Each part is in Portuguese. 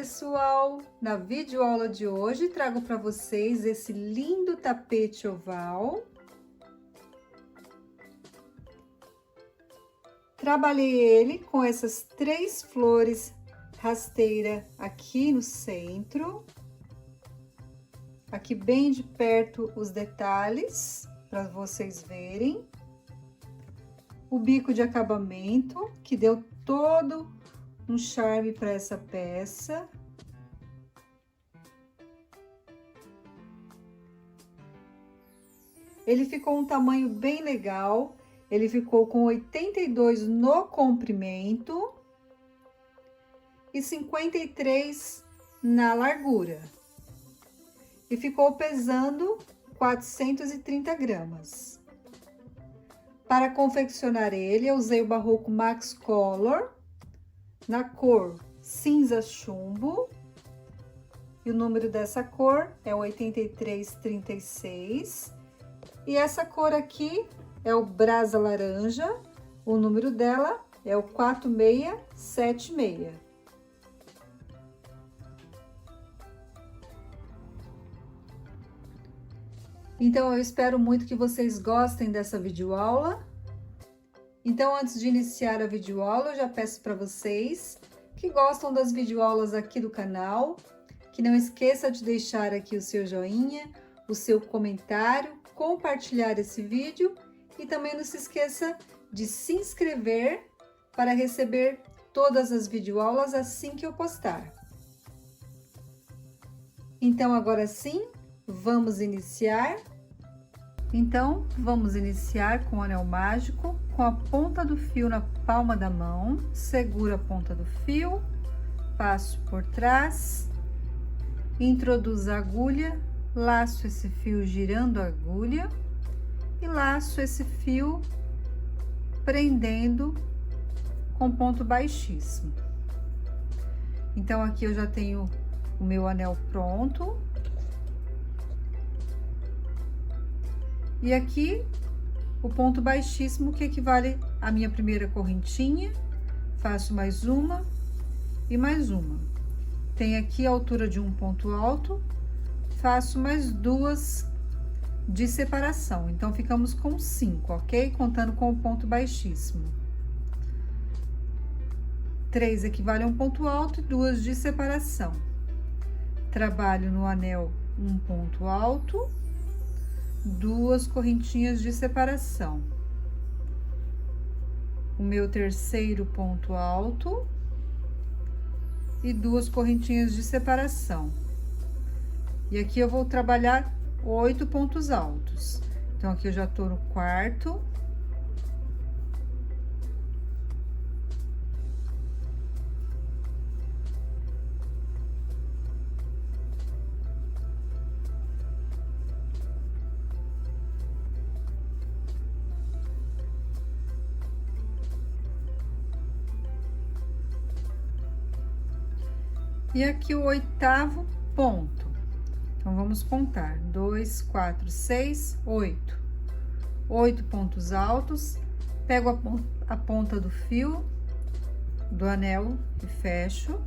pessoal! Na videoaula de hoje trago para vocês esse lindo tapete oval. Trabalhei ele com essas 3 flores rasteira aqui no centro. Aqui bem de perto os detalhes para vocês verem. O bico de acabamento que deu todo um charme para essa peça. Ele ficou um tamanho bem legal. Ele ficou com 82 no comprimento e 53 na largura. E ficou pesando 430 gramas. Para confeccionar ele, eu usei o Barroco Max Color na cor cinza chumbo. E o número dessa cor é o 8336. E essa cor aqui é o Brasa Laranja. O número dela é o 4676. Então, eu espero muito que vocês gostem dessa videoaula. Então, antes de iniciar a videoaula, eu já peço para vocês que gostam das videoaulas aqui do canal, que não esqueça de deixar aqui o seu joinha, o seu comentário, compartilhar esse vídeo e também não se esqueça de se inscrever para receber todas as videoaulas assim que eu postar. Então, agora sim, vamos iniciar. Então, vamos iniciar com o anel mágico, com a ponta do fio na palma da mão, segura a ponta do fio, passo por trás, introduzo a agulha, laço esse fio girando a agulha e laço esse fio prendendo com ponto baixíssimo. Então, aqui eu já tenho o meu anel pronto. E aqui, o ponto baixíssimo, que equivale à minha primeira correntinha, faço mais uma e mais uma. Tem aqui a altura de um ponto alto, faço mais 2 de separação. Então, ficamos com 5, ok? Contando com o ponto baixíssimo. 3 equivale a um ponto alto e 2 de separação. Trabalho no anel um ponto alto, 2 correntinhas de separação. O meu terceiro ponto alto e 2 correntinhas de separação. E aqui eu vou trabalhar 8 pontos altos. Então, aqui eu já tô no quarto. E aqui o 8º ponto. Então, vamos contar: 2, 4, 6, 8. 8 pontos altos, pego a ponta do fio do anel e fecho.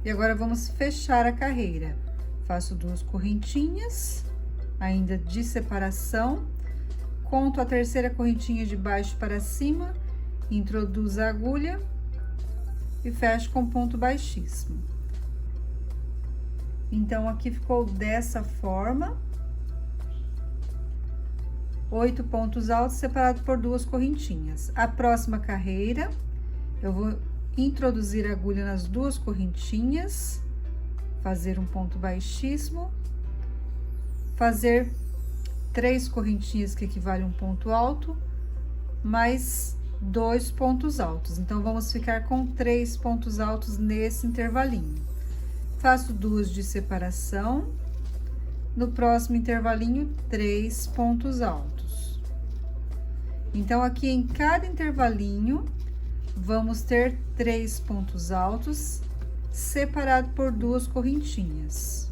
E agora, vamos fechar a carreira. Faço 2 correntinhas, ainda de separação, conto a terceira correntinha de baixo para cima, introduzo a agulha e fecho com ponto baixíssimo. Então, aqui ficou dessa forma. 8 pontos altos separados por 2 correntinhas. A próxima carreira, eu vou introduzir a agulha nas 2 correntinhas, fazer um ponto baixíssimo, fazer 3 correntinhas que equivale a um ponto alto, mais 2 pontos altos. Então, vamos ficar com 3 pontos altos nesse intervalinho. Faço 2 de separação. No próximo intervalinho, 3 pontos altos. Então, aqui em cada intervalinho, vamos ter 3 pontos altos, separado por 2 correntinhas.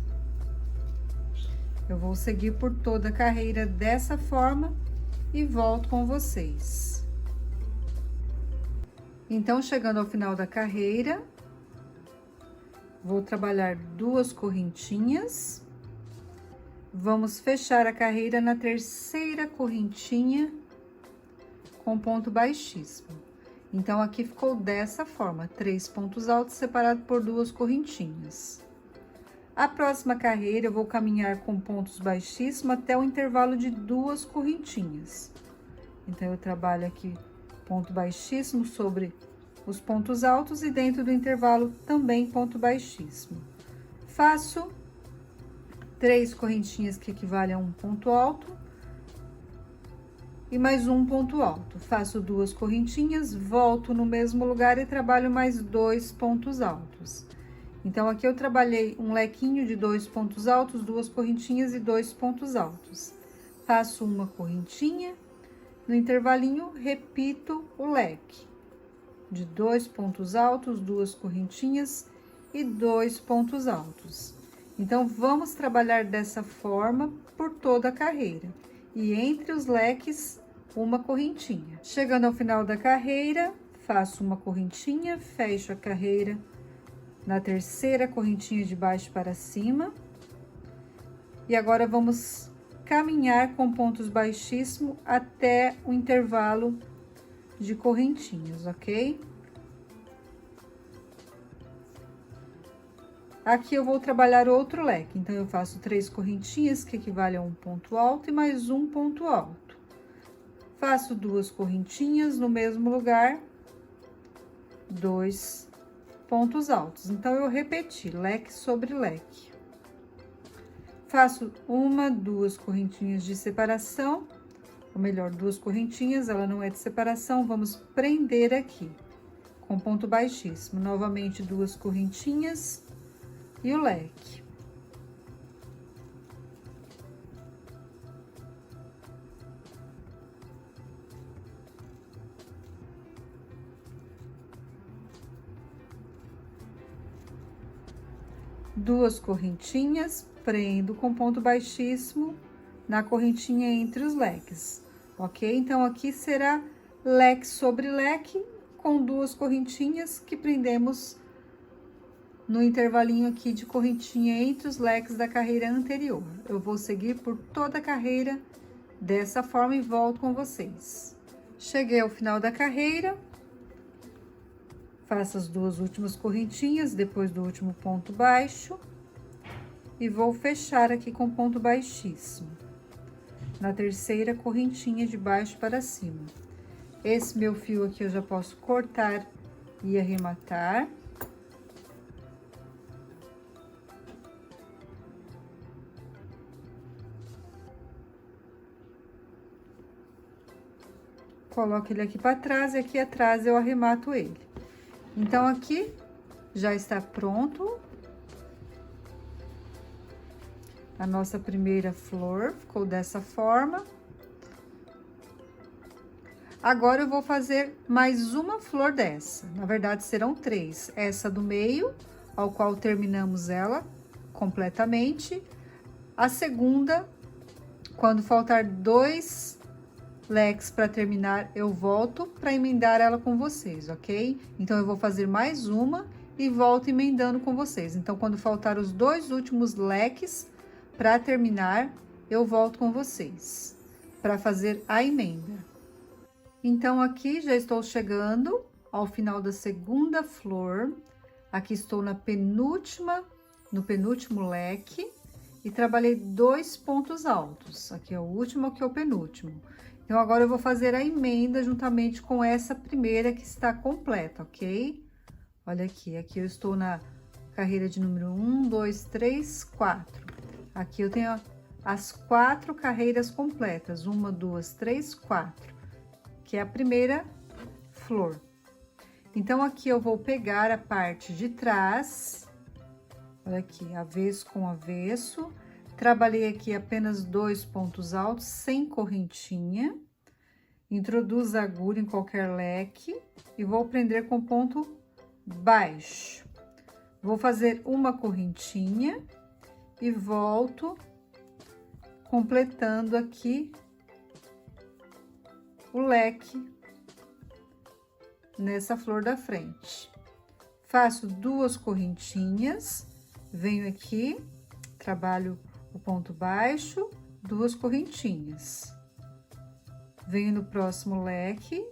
Eu vou seguir por toda a carreira dessa forma e volto com vocês. Então, chegando ao final da carreira, Vou trabalhar 2 correntinhas. Vamos fechar a carreira na terceira correntinha com ponto baixíssimo. Então, aqui ficou dessa forma, 3 pontos altos separados por 2 correntinhas. A próxima carreira, eu vou caminhar com pontos baixíssimos até o intervalo de 2 correntinhas. Então, eu trabalho aqui ponto baixíssimo sobre os pontos altos e dentro do intervalo também ponto baixíssimo. Faço 3 correntinhas que equivalem a um ponto alto e mais um ponto alto. Faço 2 correntinhas, volto no mesmo lugar e trabalho mais 2 pontos altos. Então, aqui eu trabalhei um lequinho de 2 pontos altos, 2 correntinhas e 2 pontos altos. Faço uma correntinha, no intervalinho, repito o leque de 2 pontos altos, 2 correntinhas e 2 pontos altos. Então, vamos trabalhar dessa forma por toda a carreira. E entre os leques, uma correntinha. Chegando ao final da carreira, faço uma correntinha, fecho a carreira na terceira correntinha de baixo para cima. E agora, vamos caminhar com pontos baixíssimos até o intervalo de correntinhas, ok? Aqui eu vou trabalhar outro leque, então eu faço 3 correntinhas que equivalem a um ponto alto e mais um ponto alto. Faço 2 correntinhas no mesmo lugar, 2 pontos altos. Então, eu repeti leque sobre leque. Faço 1, 2 correntinhas de separação, ou melhor, 2 correntinhas, ela não é de separação, vamos prender aqui, com ponto baixíssimo. Novamente, 2 correntinhas e o leque. Duas correntinhas, prendo com ponto baixíssimo na correntinha entre os leques, ok? Então, aqui será leque sobre leque, com 2 correntinhas que prendemos no intervalinho aqui de correntinha entre os leques da carreira anterior. Eu vou seguir por toda a carreira dessa forma e volto com vocês. Cheguei ao final da carreira, faço as 2 últimas correntinhas depois do último ponto baixo e vou fechar aqui com ponto baixíssimo na terceira correntinha de baixo para cima. Esse meu fio aqui eu já posso cortar e arrematar. Coloco ele aqui para trás e aqui atrás eu arremato ele. Então, aqui já está pronto a nossa primeira flor, ficou dessa forma. Agora, eu vou fazer mais uma flor dessa, na verdade, serão 3. Essa do meio, ao qual terminamos ela completamente. A segunda, quando faltar 2 leques para terminar, eu volto para emendar ela com vocês, ok? Então, eu vou fazer mais uma e volto emendando com vocês. Então, quando faltar os 2 últimos leques para terminar, eu volto com vocês para fazer a emenda. Então, aqui já estou chegando ao final da segunda flor. Aqui estou no penúltimo leque e trabalhei 2 pontos altos. Aqui é o último, aqui é o penúltimo. Então, agora eu vou fazer a emenda juntamente com essa primeira que está completa, ok? Olha aqui, aqui eu estou na carreira de número 1, 2, 3, 4. Aqui eu tenho as 4 carreiras completas, 1, 2, 3, 4, que é a primeira flor. Então, aqui eu vou pegar a parte de trás, olha aqui, avesso com avesso. Trabalhei aqui apenas 2 pontos altos, sem correntinha. Introduzo a agulha em qualquer leque e vou prender com ponto baixo. Vou fazer uma correntinha e volto completando aqui o leque nessa flor da frente. faço 2 correntinhas, venho aqui, trabalho o ponto baixo, 2 correntinhas. Venho no próximo leque,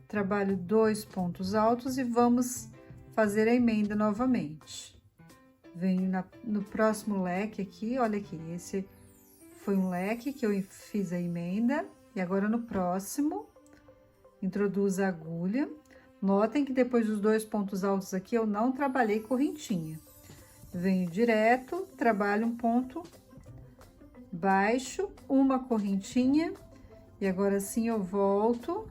trabalho 2 pontos altos e vamos fazer a emenda novamente. Venho no próximo leque aqui, olha aqui, esse foi um leque que eu fiz a emenda, e agora no próximo, introduzo a agulha. Notem que depois dos 2 pontos altos aqui, eu não trabalhei correntinha. Venho direto, trabalho um ponto baixo, uma correntinha, e agora sim eu volto.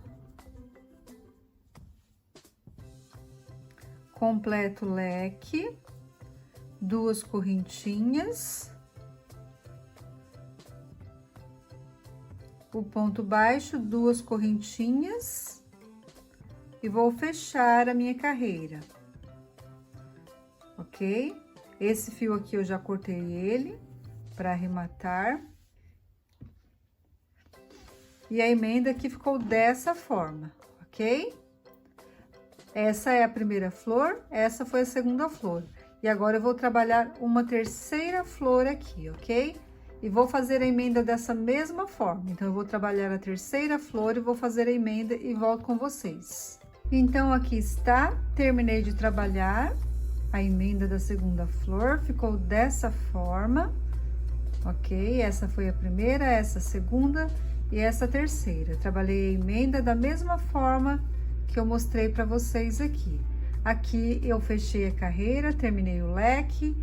Completo o leque, 2 correntinhas, o ponto baixo, 2 correntinhas, e vou fechar a minha carreira, ok? Esse fio aqui eu já cortei ele para arrematar. E a emenda aqui ficou dessa forma, ok? Essa é a primeira flor, essa foi a segunda flor. E agora eu vou trabalhar uma terceira flor aqui, ok? E vou fazer a emenda dessa mesma forma. Então, eu vou trabalhar a terceira flor e vou fazer a emenda e volto com vocês. Então, aqui está, terminei de trabalhar a emenda da segunda flor, ficou dessa forma, ok? Essa foi a primeira, essa a segunda e essa a terceira. Trabalhei a emenda da mesma forma que eu mostrei para vocês aqui. Aqui eu fechei a carreira, terminei o leque,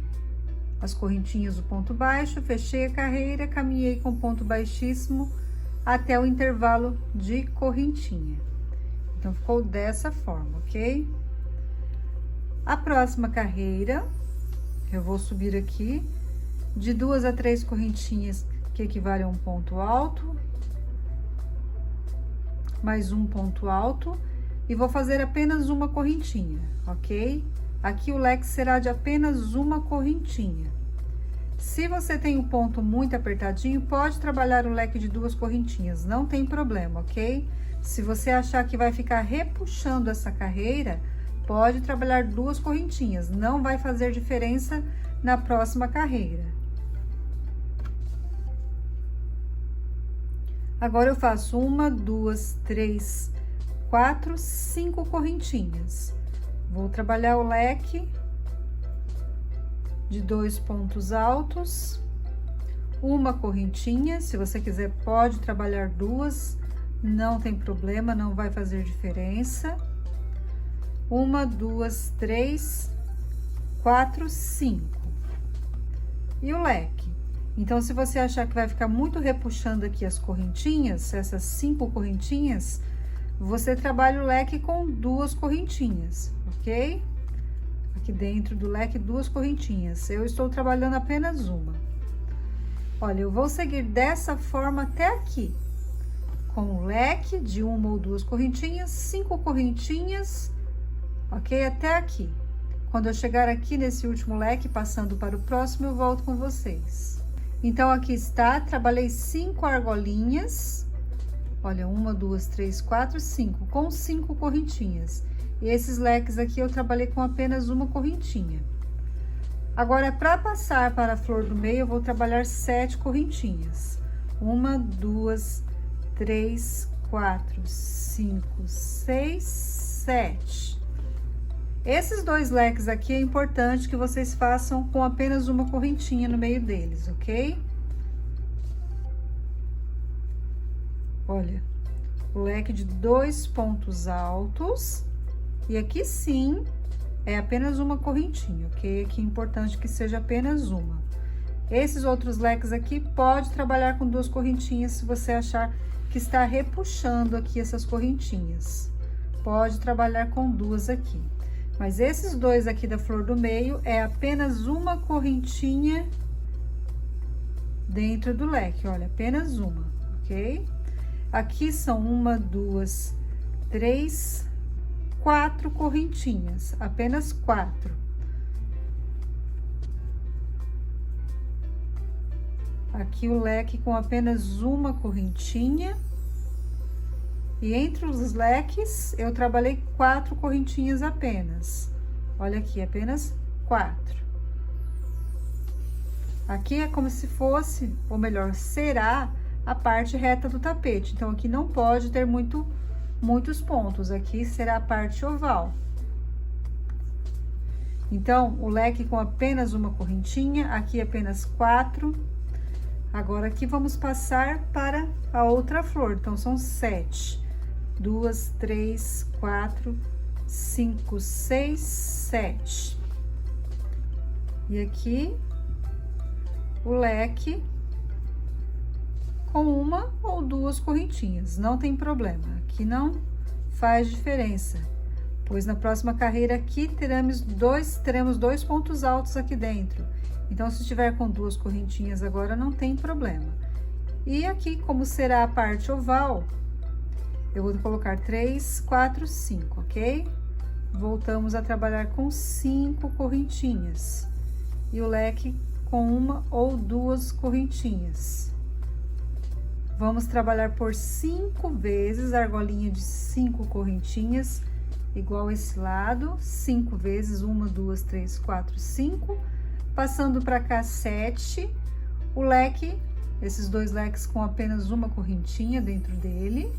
as correntinhas do ponto baixo, fechei a carreira, caminhei com ponto baixíssimo até o intervalo de correntinha. Então, ficou dessa forma, ok? A próxima carreira, eu vou subir aqui de 2 a 3 correntinhas, que equivale a um ponto alto, mais um ponto alto, e vou fazer apenas uma correntinha, ok? Aqui o leque será de apenas uma correntinha. Se você tem um ponto muito apertadinho, pode trabalhar o leque de 2 correntinhas, não tem problema, ok? Se você achar que vai ficar repuxando essa carreira, pode trabalhar 2 correntinhas, não vai fazer diferença na próxima carreira. Agora, eu faço 1, 2, 3, 4, 5 correntinhas. Vou trabalhar o leque de 2 pontos altos, uma correntinha. Se você quiser, pode trabalhar 2, não tem problema, não vai fazer diferença. 1, 2, 3, 4, 5. E o leque. Então, se você achar que vai ficar muito repuxando aqui as correntinhas, essas 5 correntinhas, você trabalha o leque com 2 correntinhas, ok? Aqui dentro do leque, 2 correntinhas. Eu estou trabalhando apenas uma. Olha, eu vou seguir dessa forma até aqui, com o leque de 1 ou 2 correntinhas, 5 correntinhas, ok? Até aqui. Quando eu chegar aqui nesse último leque, passando para o próximo, eu volto com vocês. Então, aqui está, trabalhei 5 argolinhas. Olha, 1, 2, 3, 4, 5, com 5 correntinhas. E esses leques aqui eu trabalhei com apenas uma correntinha. Agora, para passar para a flor do meio, eu vou trabalhar 7 correntinhas. 1, 2, 3, 4, 5, 6, 7. Esses 2 leques aqui é importante que vocês façam com apenas uma correntinha no meio deles, ok? Olha, o leque de 2 pontos altos, e aqui sim é apenas uma correntinha, ok? Aqui é importante que seja apenas uma. Esses outros leques aqui pode trabalhar com 2 correntinhas se você achar que está repuxando aqui essas correntinhas. Pode trabalhar com 2 aqui. Mas esses 2 aqui da flor do meio é apenas uma correntinha dentro do leque, olha, apenas uma, ok? Aqui são 1, 2, 3, 4 correntinhas, apenas 4. Aqui o leque com apenas uma correntinha. E entre os leques, eu trabalhei 4 correntinhas apenas. Olha aqui, apenas 4. Aqui é como se fosse, ou melhor, será a parte reta do tapete. Então, aqui não pode ter muitos pontos. Aqui será a parte oval. Então, o leque com apenas uma correntinha, aqui apenas 4. Agora, aqui vamos passar para a outra flor. Então, são 7. 2, 3, 4, 5, 6, 7. E aqui, o leque com uma ou 2 correntinhas, não tem problema. Aqui não faz diferença, pois na próxima carreira aqui teremos dois pontos altos aqui dentro. Então, se tiver com 2 correntinhas agora, não tem problema. E aqui, como será a parte oval, eu vou colocar 3, 4, 5, ok? Voltamos a trabalhar com 5 correntinhas. E o leque com uma ou 2 correntinhas. Vamos trabalhar por 5 vezes a argolinha de 5 correntinhas, igual esse lado, 5 vezes, 1, 2, 3, 4, 5. Passando para cá, 7. O leque, esses 2 leques com apenas uma correntinha dentro dele.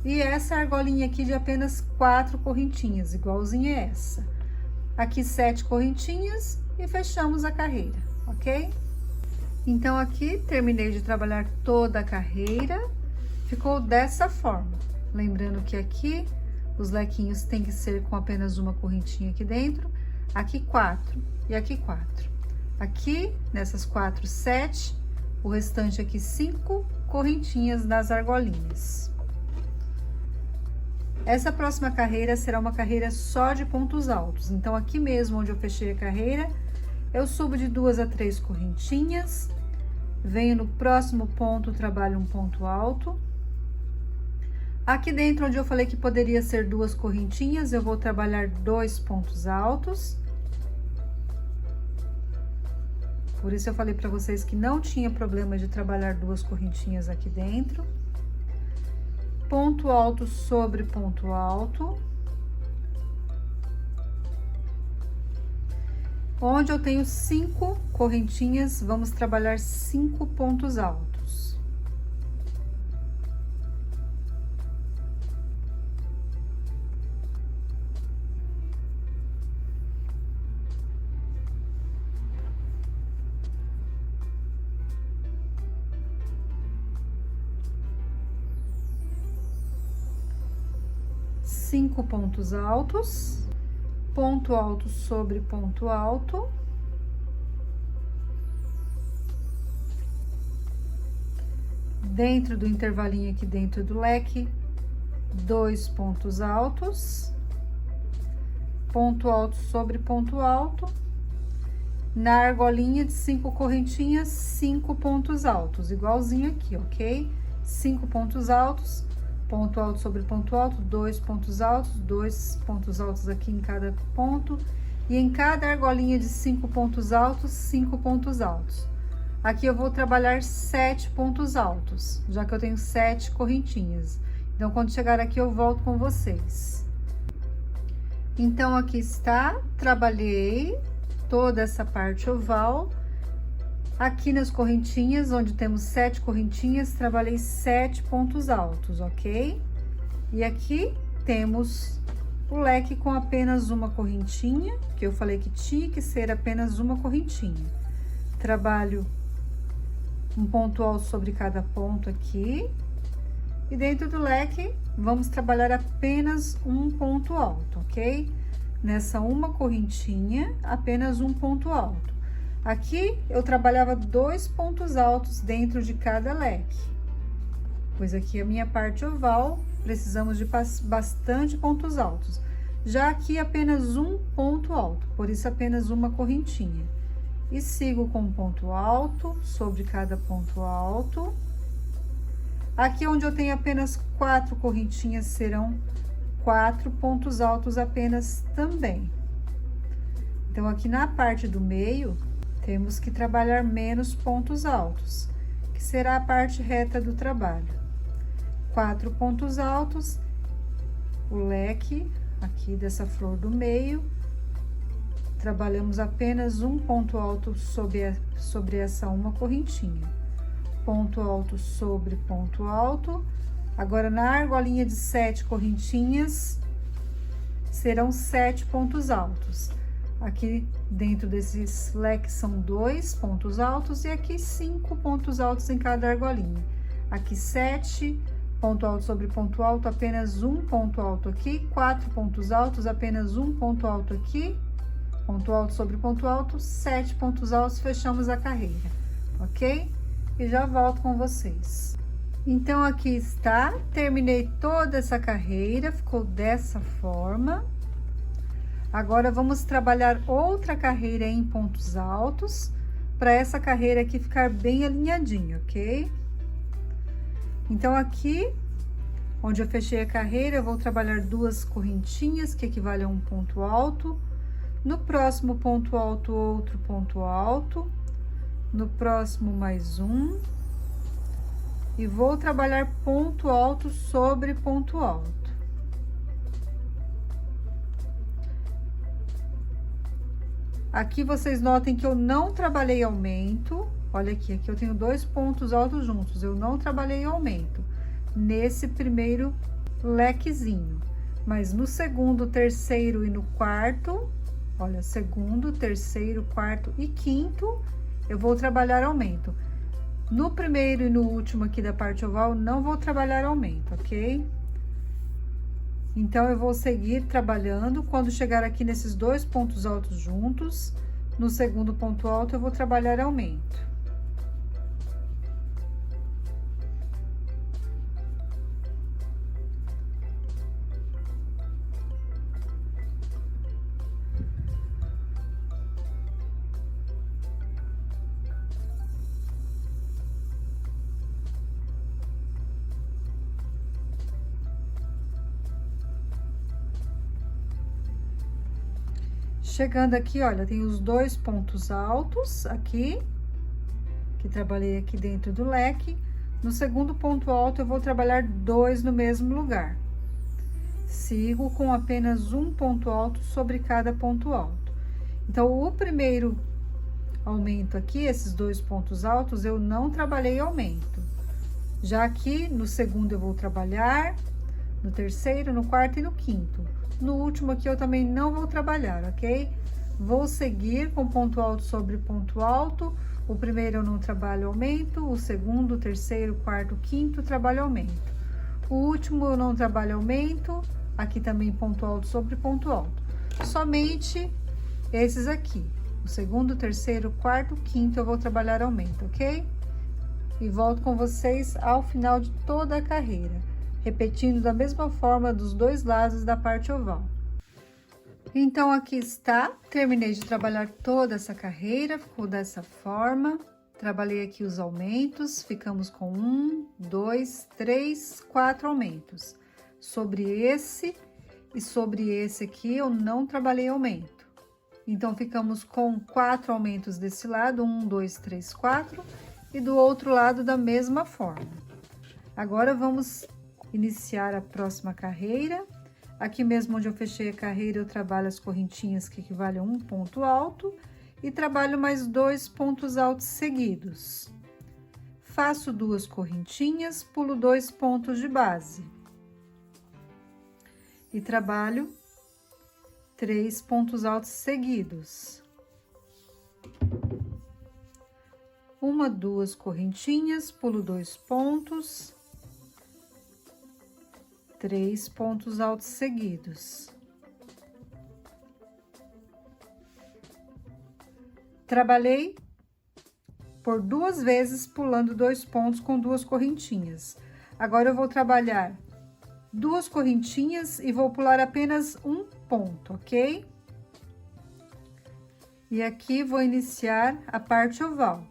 E essa argolinha aqui de apenas 4 correntinhas, igualzinha a essa. Aqui 7 correntinhas e fechamos a carreira, ok? Então, aqui terminei de trabalhar toda a carreira, ficou dessa forma. Lembrando que aqui os lequinhos tem que ser com apenas uma correntinha aqui dentro, aqui 4 e aqui 4. Aqui, nessas 4, 7, o restante aqui 5 correntinhas das argolinhas. Essa próxima carreira será uma carreira só de pontos altos. Então, aqui mesmo onde eu fechei a carreira, eu subo de 2 a 3 correntinhas, venho no próximo ponto, trabalho um ponto alto. Aqui dentro, onde eu falei que poderia ser 2 correntinhas, eu vou trabalhar 2 pontos altos. Por isso, eu falei para vocês que não tinha problema de trabalhar 2 correntinhas aqui dentro. Ponto alto sobre ponto alto. Onde eu tenho 5 correntinhas, vamos trabalhar 5 pontos altos. Cinco pontos altos, ponto alto sobre ponto alto. Dentro do intervalinho aqui dentro do leque, 2 pontos altos, ponto alto sobre ponto alto. Na argolinha de 5 correntinhas, 5 pontos altos, igualzinho aqui, ok? 5 pontos altos. Ponto alto sobre ponto alto, 2 pontos altos, 2 pontos altos aqui em cada ponto. E em cada argolinha de 5 pontos altos, 5 pontos altos. Aqui eu vou trabalhar 7 pontos altos, já que eu tenho 7 correntinhas. Então, quando chegar aqui, eu volto com vocês. Então, aqui está, trabalhei toda essa parte oval. Aqui nas correntinhas, onde temos 7 correntinhas, trabalhei 7 pontos altos, ok? E aqui temos o leque com apenas uma correntinha, que eu falei que tinha que ser apenas uma correntinha. Trabalho um ponto alto sobre cada ponto aqui. E dentro do leque, vamos trabalhar apenas um ponto alto, ok? Nessa uma correntinha, apenas um ponto alto. Aqui, eu trabalhava 2 pontos altos dentro de cada leque. Pois aqui a minha parte oval, precisamos de bastante pontos altos. Já aqui, apenas um ponto alto, por isso apenas uma correntinha. E sigo com um ponto alto sobre cada ponto alto. Aqui onde eu tenho apenas 4 correntinhas, serão 4 pontos altos apenas também. Então, aqui na parte do meio, temos que trabalhar menos pontos altos, que será a parte reta do trabalho. 4 pontos altos, o leque aqui dessa flor do meio, trabalhamos apenas um ponto alto sobre essa uma correntinha, ponto alto sobre ponto alto. Agora, na argolinha de 7 correntinhas, serão 7 pontos altos. Aqui dentro desses leques são 2 pontos altos e aqui 5 pontos altos em cada argolinha. Aqui 7, ponto alto sobre ponto alto, apenas um ponto alto aqui, 4 pontos altos, apenas um ponto alto aqui, ponto alto sobre ponto alto, 7 pontos altos, fechamos a carreira, ok? E já volto com vocês. Então, aqui está, terminei toda essa carreira, ficou dessa forma. Agora, vamos trabalhar outra carreira em pontos altos, para essa carreira aqui ficar bem alinhadinha, ok? Então, aqui, onde eu fechei a carreira, eu vou trabalhar 2 correntinhas, que equivale a um ponto alto. No próximo ponto alto, outro ponto alto. No próximo, mais um. E vou trabalhar ponto alto sobre ponto alto. Aqui vocês notem que eu não trabalhei aumento. Olha aqui eu tenho 2 pontos altos juntos, eu não trabalhei aumento nesse primeiro lequezinho. Mas no segundo, terceiro e no quarto, olha, segundo, terceiro, quarto e quinto, eu vou trabalhar aumento. No primeiro e no último aqui da parte oval, não vou trabalhar aumento, ok? Então, eu vou seguir trabalhando. Quando chegar aqui nesses 2 pontos altos juntos, no segundo ponto alto, eu vou trabalhar aumento. Chegando aqui, olha, tem os 2 pontos altos aqui, que trabalhei aqui dentro do leque. No segundo ponto alto, eu vou trabalhar 2 no mesmo lugar. Sigo com apenas um ponto alto sobre cada ponto alto. Então, o primeiro aumento aqui, esses 2 pontos altos, eu não trabalhei aumento. Já aqui, no segundo, eu vou trabalhar, no terceiro, no quarto e no quinto. No último aqui, eu também não vou trabalhar, ok? Vou seguir com ponto alto sobre ponto alto. O primeiro eu não trabalho aumento, o segundo, o terceiro, o quarto, o quinto, trabalho aumento. O último eu não trabalho aumento, aqui também ponto alto sobre ponto alto. Somente esses aqui, o segundo, o terceiro, o quarto, o quinto, eu vou trabalhar aumento, ok? E volto com vocês ao final de toda a carreira, repetindo da mesma forma dos 2 lados da parte oval. Então, aqui está, terminei de trabalhar toda essa carreira, ficou dessa forma. Trabalhei aqui os aumentos, ficamos com 1, 2, 3, 4 aumentos. Sobre esse e sobre esse aqui, eu não trabalhei aumento. Então, ficamos com 4 aumentos desse lado, 1, 2, 3, 4, e do outro lado da mesma forma. Agora, vamos iniciar a próxima carreira. Aqui mesmo onde eu fechei a carreira, eu trabalho as correntinhas que equivalem a um ponto alto e trabalho mais 2 pontos altos seguidos. Faço 2 correntinhas, pulo 2 pontos de base. E trabalho 3 pontos altos seguidos. 1, 2 correntinhas, pulo 2 pontos. 3 pontos altos seguidos. Trabalhei por 2 vezes, pulando 2 pontos com 2 correntinhas. Agora, eu vou trabalhar 2 correntinhas e vou pular apenas um ponto, ok? E aqui, vou iniciar a parte oval.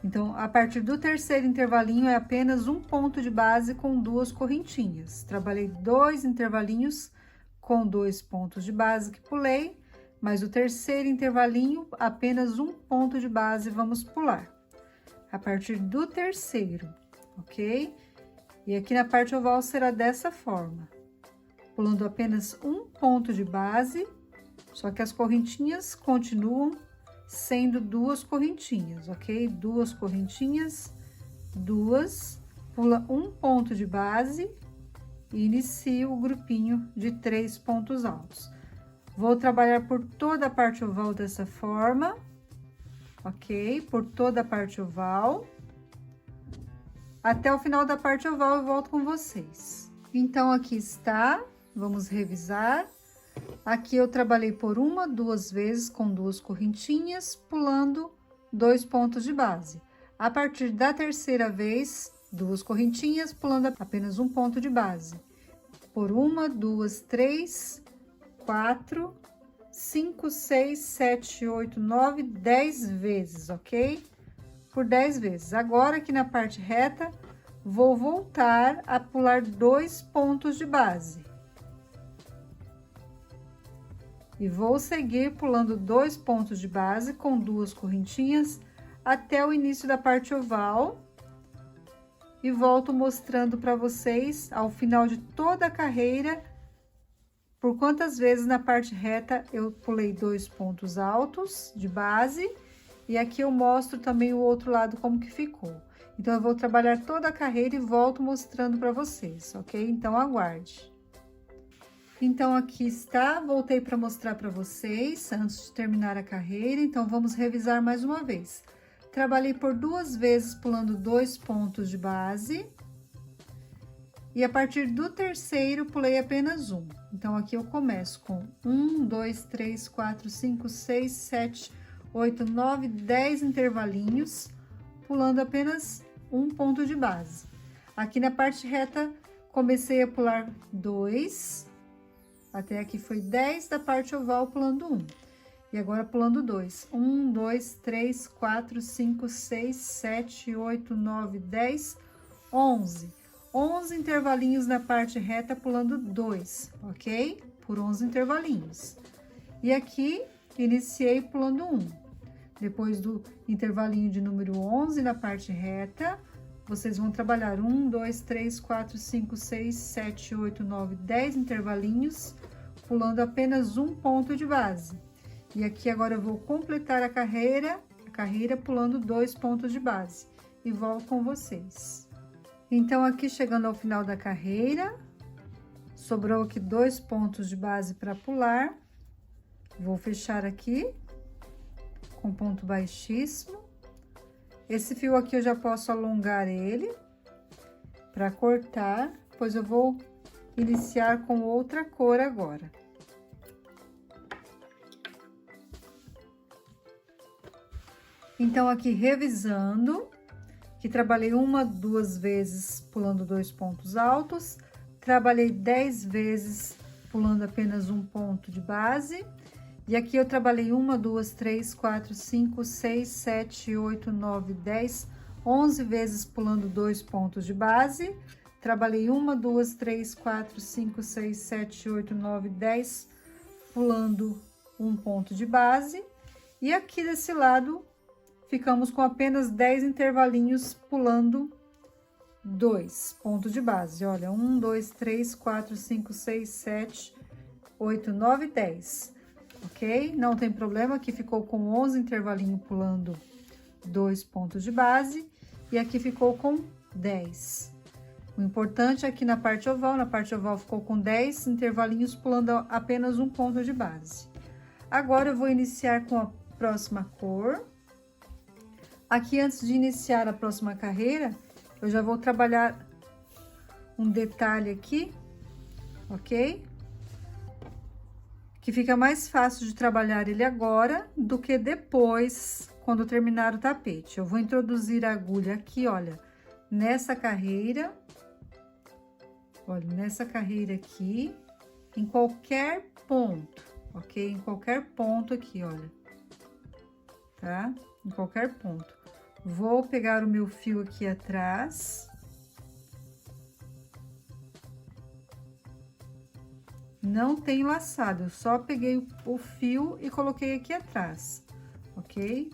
Então, a partir do terceiro intervalinho, é apenas um ponto de base com 2 correntinhas. Trabalhei 2 intervalinhos com 2 pontos de base que pulei, mas o terceiro intervalinho, apenas um ponto de base, vamos pular. A partir do terceiro, ok? E aqui na parte oval será dessa forma, pulando apenas um ponto de base, só que as correntinhas continuam sendo duas correntinhas, ok? Duas correntinhas, duas, pula um ponto de base e inicia o grupinho de 3 pontos altos. Vou trabalhar por toda a parte oval dessa forma, ok? Por toda a parte oval. Até o final da parte oval eu volto com vocês. Então, aqui está, vamos revisar. Aqui eu trabalhei por uma, duas vezes com duas correntinhas, pulando 2 pontos de base. A partir da terceira vez, duas correntinhas, pulando apenas um ponto de base. Por uma, duas, três, 4, 5, 6, 7, 8, 9, 10 vezes, ok? Por 10 vezes. Agora, aqui na parte reta, vou voltar a pular 2 pontos de base. E vou seguir pulando 2 pontos de base com duas correntinhas até o início da parte oval. E volto mostrando para vocês, ao final de toda a carreira, por quantas vezes na parte reta eu pulei 2 pontos altos de base. E aqui eu mostro também o outro lado como que ficou. Então, eu vou trabalhar toda a carreira e volto mostrando para vocês, ok? Então, aguarde. Então, aqui está, voltei para mostrar para vocês, antes de terminar a carreira. Então, vamos revisar mais uma vez. Trabalhei por 2 vezes, pulando 2 pontos de base. E a partir do terceiro, pulei apenas um. Então, aqui eu começo com 1, 2, 3, 4, 5, 6, 7, 8, 9, 10 intervalinhos, pulando apenas um ponto de base. Aqui na parte reta, comecei a pular 2, até aqui foi 10 da parte oval, pulando 1. E agora pulando 2. 1, 2, 3, 4, 5, 6, 7, 8, 9, 10, 11. 11 intervalinhos na parte reta, pulando 2, ok? Por 11 intervalinhos. E aqui, iniciei pulando 1. Depois do intervalinho de número 11 na parte reta, vocês vão trabalhar 1, 2, 3, 4, 5, 6, 7, 8, 9, 10 intervalinhos, pulando apenas um ponto de base. E aqui agora eu vou completar a carreira pulando 2 pontos de base. E volto com vocês. Então, aqui chegando ao final da carreira, sobrou aqui 2 pontos de base para pular. Vou fechar aqui com ponto baixíssimo. Esse fio aqui eu já posso alongar ele para cortar, pois eu vou iniciar com outra cor agora. Então, aqui revisando, que trabalhei uma, 2 vezes pulando 2 pontos altos, trabalhei 10 vezes pulando apenas um ponto de base. E aqui eu trabalhei 1, 2, 3, 4, 5, 6, 7, 8, 9, 10, 11 vezes pulando 2 pontos de base. Trabalhei 1, 2, 3, 4, 5, 6, 7, 8, 9, 10, pulando um ponto de base. E aqui desse lado, ficamos com apenas 10 intervalinhos pulando 2 pontos de base. Olha, 1, 2, 3, 4, 5, 6, 7, 8, 9, 10. Ok? Não tem problema, aqui ficou com 11 intervalinhos pulando 2 pontos de base, e aqui ficou com 10. O importante é que na parte oval ficou com 10 intervalinhos pulando apenas um ponto de base. Agora, eu vou iniciar com a próxima cor. Aqui, antes de iniciar a próxima carreira, eu já vou trabalhar um detalhe aqui, ok? Que fica mais fácil de trabalhar ele agora do que depois, quando terminar o tapete. Eu vou introduzir a agulha aqui, olha, nessa carreira, olha, nessa carreira aqui, em qualquer ponto, ok? Em qualquer ponto aqui, olha, tá? Em qualquer ponto. Vou pegar o meu fio aqui atrás. Não tem laçado, eu só peguei o fio e coloquei aqui atrás, ok?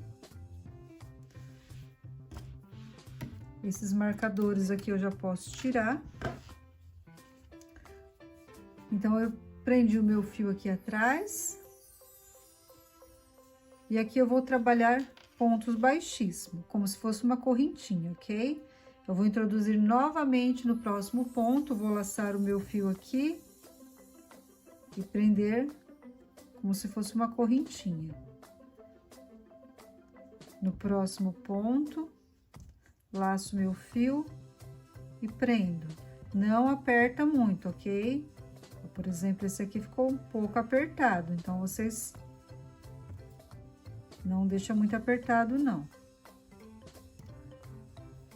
Esses marcadores aqui eu já posso tirar. Então, eu prendi o meu fio aqui atrás. E aqui eu vou trabalhar pontos baixíssimos, como se fosse uma correntinha, ok? Eu vou introduzir novamente no próximo ponto, vou laçar o meu fio aqui e prender como se fosse uma correntinha. No próximo ponto, laço meu fio e prendo. Não aperta muito, ok? Por exemplo, esse aqui ficou um pouco apertado, então vocês não deixam muito apertado, não.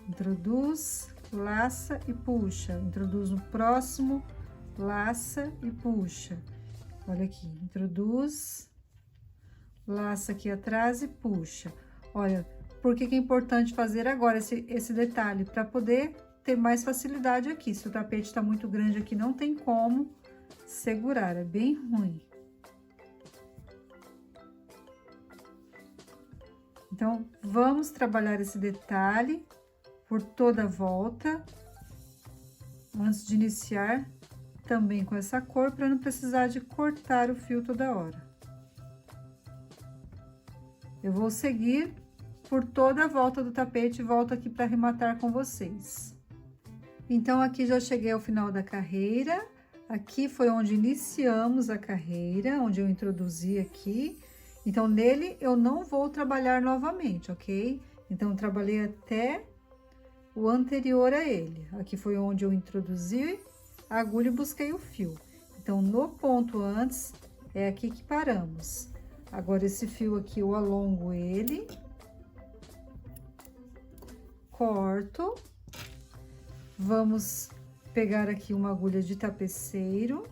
Introduz, laça e puxa. Introduz no próximo, laça e puxa. Olha aqui, introduz, laça aqui atrás e puxa. Olha, por que que é importante fazer agora esse detalhe? Para poder ter mais facilidade aqui. Se o tapete tá muito grande aqui, não tem como segurar, é bem ruim. Então, vamos trabalhar esse detalhe por toda a volta, antes de iniciar também com essa cor, para não precisar de cortar o fio toda hora. Eu vou seguir por toda a volta do tapete e volto aqui para arrematar com vocês. Então, aqui já cheguei ao final da carreira. Aqui foi onde iniciamos a carreira, onde eu introduzi aqui. Então, nele eu não vou trabalhar novamente, ok? Então, eu trabalhei até o anterior a ele. Aqui foi onde eu introduzi a agulha e busquei o fio. Então, no ponto antes, é aqui que paramos. Agora, esse fio aqui, eu alongo ele, corto. Vamos pegar aqui uma agulha de tapeceiro.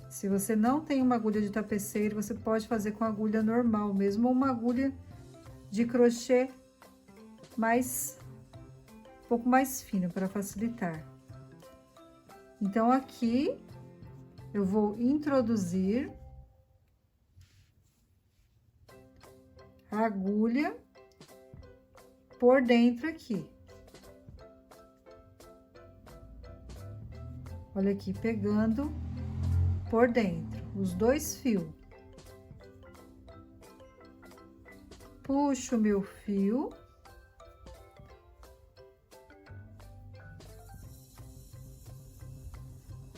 Se você não tem uma agulha de tapeceiro, você pode fazer com agulha normal mesmo, ou uma agulha de crochê um pouco mais fina, para facilitar. Então, aqui, eu vou introduzir a agulha por dentro aqui. Olha aqui, pegando por dentro, os dois fios. Puxo o meu fio.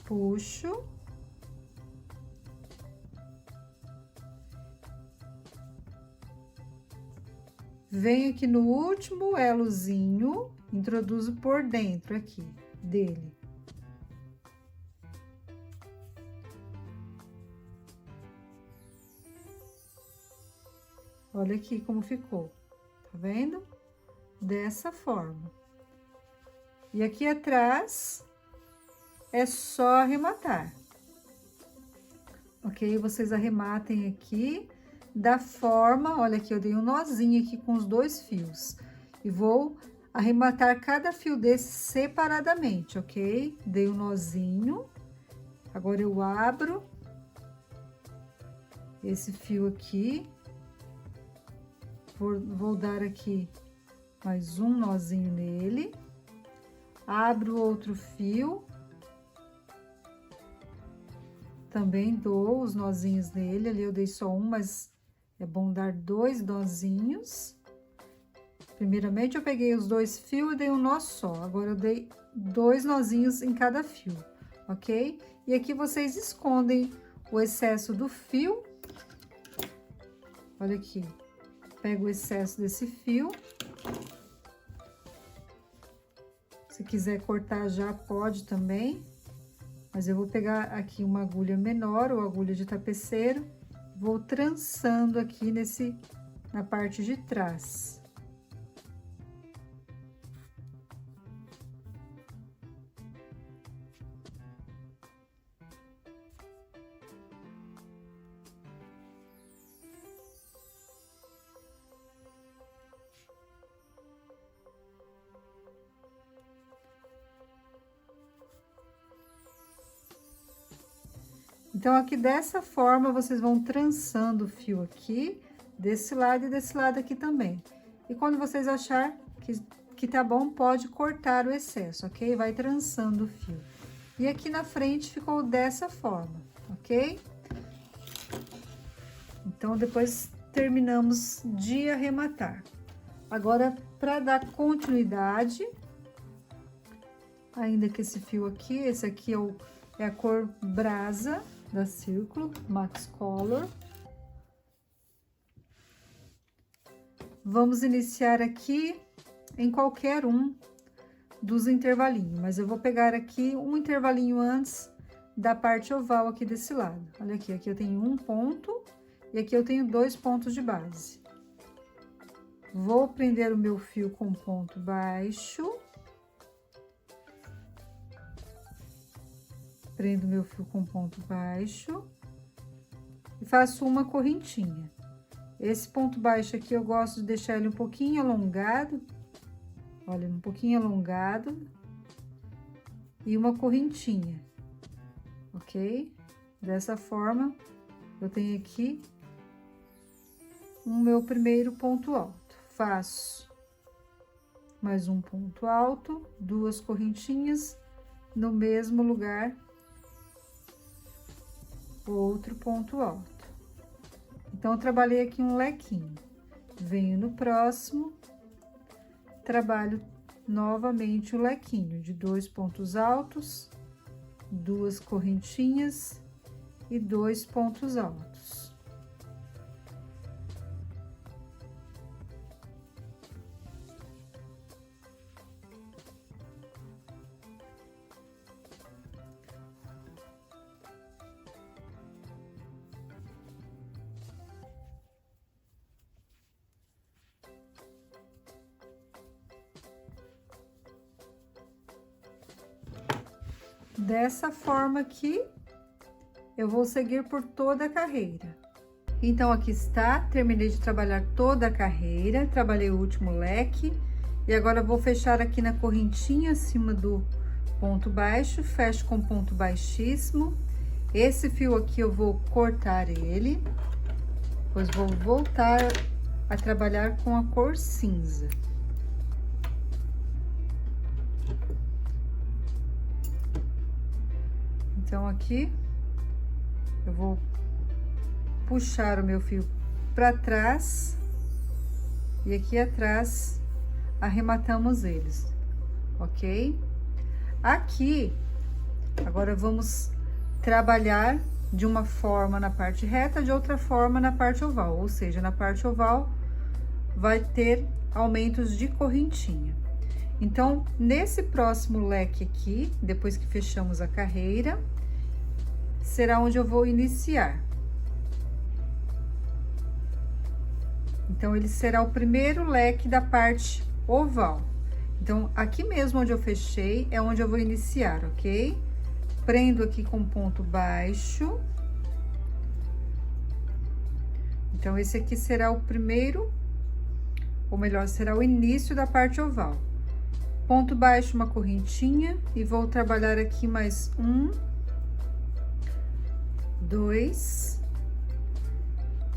Puxo. Venho aqui no último elozinho, introduzo por dentro aqui dele. Olha aqui como ficou, tá vendo? Dessa forma. E aqui atrás é só arrematar. Ok? Vocês arrematem aqui da forma, olha aqui, eu dei um nozinho aqui com os dois fios. E vou arrematar cada fio desse separadamente, ok? Dei um nozinho. Agora, eu abro esse fio aqui. Vou dar aqui mais um nozinho nele. Abro outro fio. Também dou os nozinhos nele. Ali eu dei só um, mas é bom dar dois nozinhos. Primeiramente, eu peguei os dois fios e dei um nó só. Agora, eu dei dois nozinhos em cada fio, ok? E aqui vocês escondem o excesso do fio. Olha aqui. Pego o excesso desse fio. Se quiser cortar já, pode também. Mas eu vou pegar aqui uma agulha menor, ou agulha de tapeceiro. Vou trançando aqui na parte de trás. Então, aqui dessa forma, vocês vão trançando o fio aqui, desse lado e desse lado aqui também. E quando vocês achar que que tá bom, pode cortar o excesso, ok? Vai trançando o fio. E aqui na frente ficou dessa forma, ok? Então, depois terminamos de arrematar. Agora, para dar continuidade, ainda que esse fio aqui, esse aqui é a cor brasa da Círculo, Max Color. Vamos iniciar aqui em qualquer um dos intervalinhos, mas eu vou pegar aqui um intervalinho antes da parte oval aqui desse lado. Olha aqui, aqui eu tenho um ponto e aqui eu tenho 2 pontos de base. Vou prender o meu fio com ponto baixo. Prendo meu fio com ponto baixo e faço uma correntinha. Esse ponto baixo aqui eu gosto de deixar ele um pouquinho alongado, olha, um pouquinho alongado, e uma correntinha, ok? Dessa forma, eu tenho aqui o meu primeiro ponto alto. Faço mais um ponto alto, 2 correntinhas, no mesmo lugar, outro ponto alto. Então, eu trabalhei aqui um lequinho. Venho no próximo, trabalho novamente o lequinho de 2 pontos altos, 2 correntinhas e 2 pontos altos. Dessa forma aqui, eu vou seguir por toda a carreira. Então, aqui está, terminei de trabalhar toda a carreira, trabalhei o último leque, e agora eu vou fechar aqui na correntinha acima do ponto baixo, fecho com ponto baixíssimo. Esse fio aqui eu vou cortar ele, pois vou voltar a trabalhar com a cor cinza. Então, aqui, eu vou puxar o meu fio para trás, e aqui atrás, arrematamos eles, ok? Aqui, agora vamos trabalhar de uma forma na parte reta, de outra forma na parte oval, ou seja, na parte oval vai ter aumentos de correntinha. Então, nesse próximo leque aqui, depois que fechamos a carreira, será onde eu vou iniciar. Então, ele será o primeiro leque da parte oval. Então, aqui mesmo onde eu fechei, é onde eu vou iniciar, ok? Prendo aqui com ponto baixo. Então, esse aqui será o primeiro, ou melhor, será o início da parte oval. Ponto baixo, uma correntinha, e vou trabalhar aqui mais 1, 2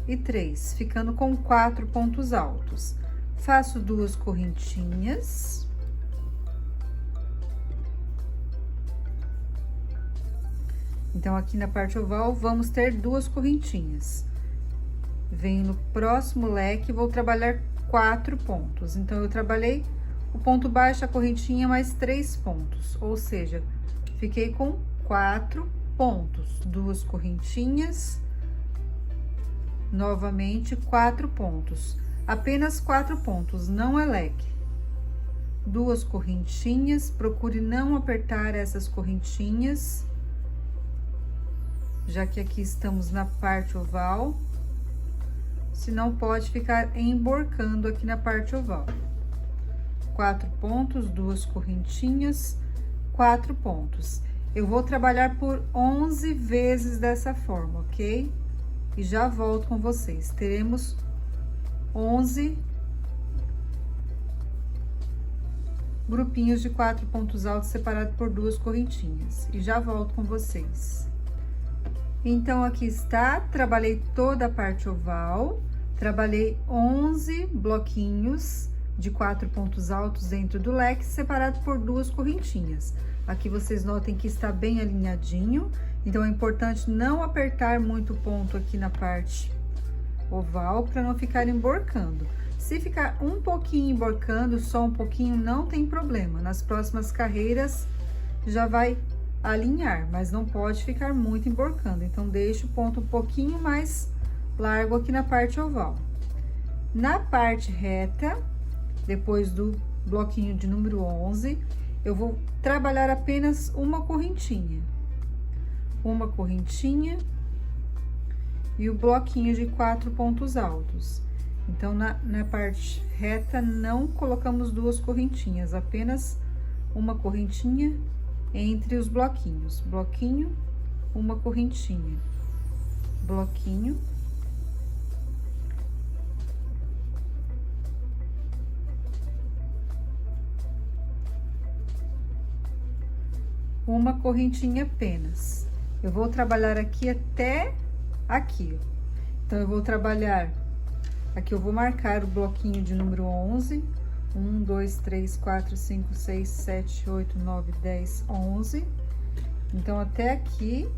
e 3, ficando com 4 pontos altos. Faço 2 correntinhas. Então, aqui na parte oval, vamos ter 2 correntinhas. Venho no próximo leque, vou trabalhar 4 pontos. Então, eu trabalhei o ponto baixo, a correntinha, mais 3 pontos, ou seja, fiquei com 4 pontos, 2 correntinhas, novamente 4 pontos, apenas 4 pontos, não é leque. 2 correntinhas, procure não apertar essas correntinhas, já que aqui estamos na parte oval, senão pode ficar emborcando aqui na parte oval. 4 pontos, 2 correntinhas, 4 pontos. Eu vou trabalhar por 11 vezes dessa forma, ok? E já volto com vocês. Teremos 11 grupinhos de 4 pontos altos separados por 2 correntinhas. E já volto com vocês. Então, aqui está, trabalhei toda a parte oval, trabalhei 11 bloquinhos de 4 pontos altos dentro do leque, separado por 2 correntinhas. Aqui vocês notem que está bem alinhadinho, então é importante não apertar muito o ponto aqui na parte oval para não ficar emborcando. Se ficar um pouquinho emborcando, só um pouquinho, não tem problema. Nas próximas carreiras já vai alinhar, mas não pode ficar muito emborcando. Então, deixe o ponto um pouquinho mais largo aqui na parte oval. Na parte reta, depois do bloquinho de número 11, eu vou trabalhar apenas uma correntinha. Uma correntinha e o bloquinho de 4 pontos altos. Então, na parte reta, não colocamos 2 correntinhas, apenas uma correntinha entre os bloquinhos. Bloquinho, uma correntinha. Bloquinho. Uma correntinha apenas. Eu vou trabalhar aqui até aqui. Então, eu vou trabalhar... Aqui eu vou marcar o bloquinho de número 11, 1, 2, 3, 4, 5, 6, 7, 8, 9, 10, 11. Então, até aqui,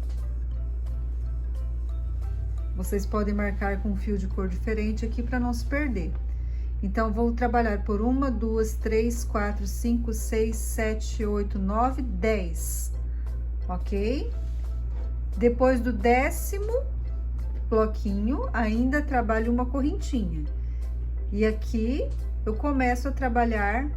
vocês podem marcar com um fio de cor diferente aqui para não se perder. Então, vou trabalhar por 1, 2, 3, 4, 5, 6, 7, 8, 9, 10, ok? Depois do 10º bloquinho, ainda trabalho uma correntinha. E aqui eu começo a trabalhar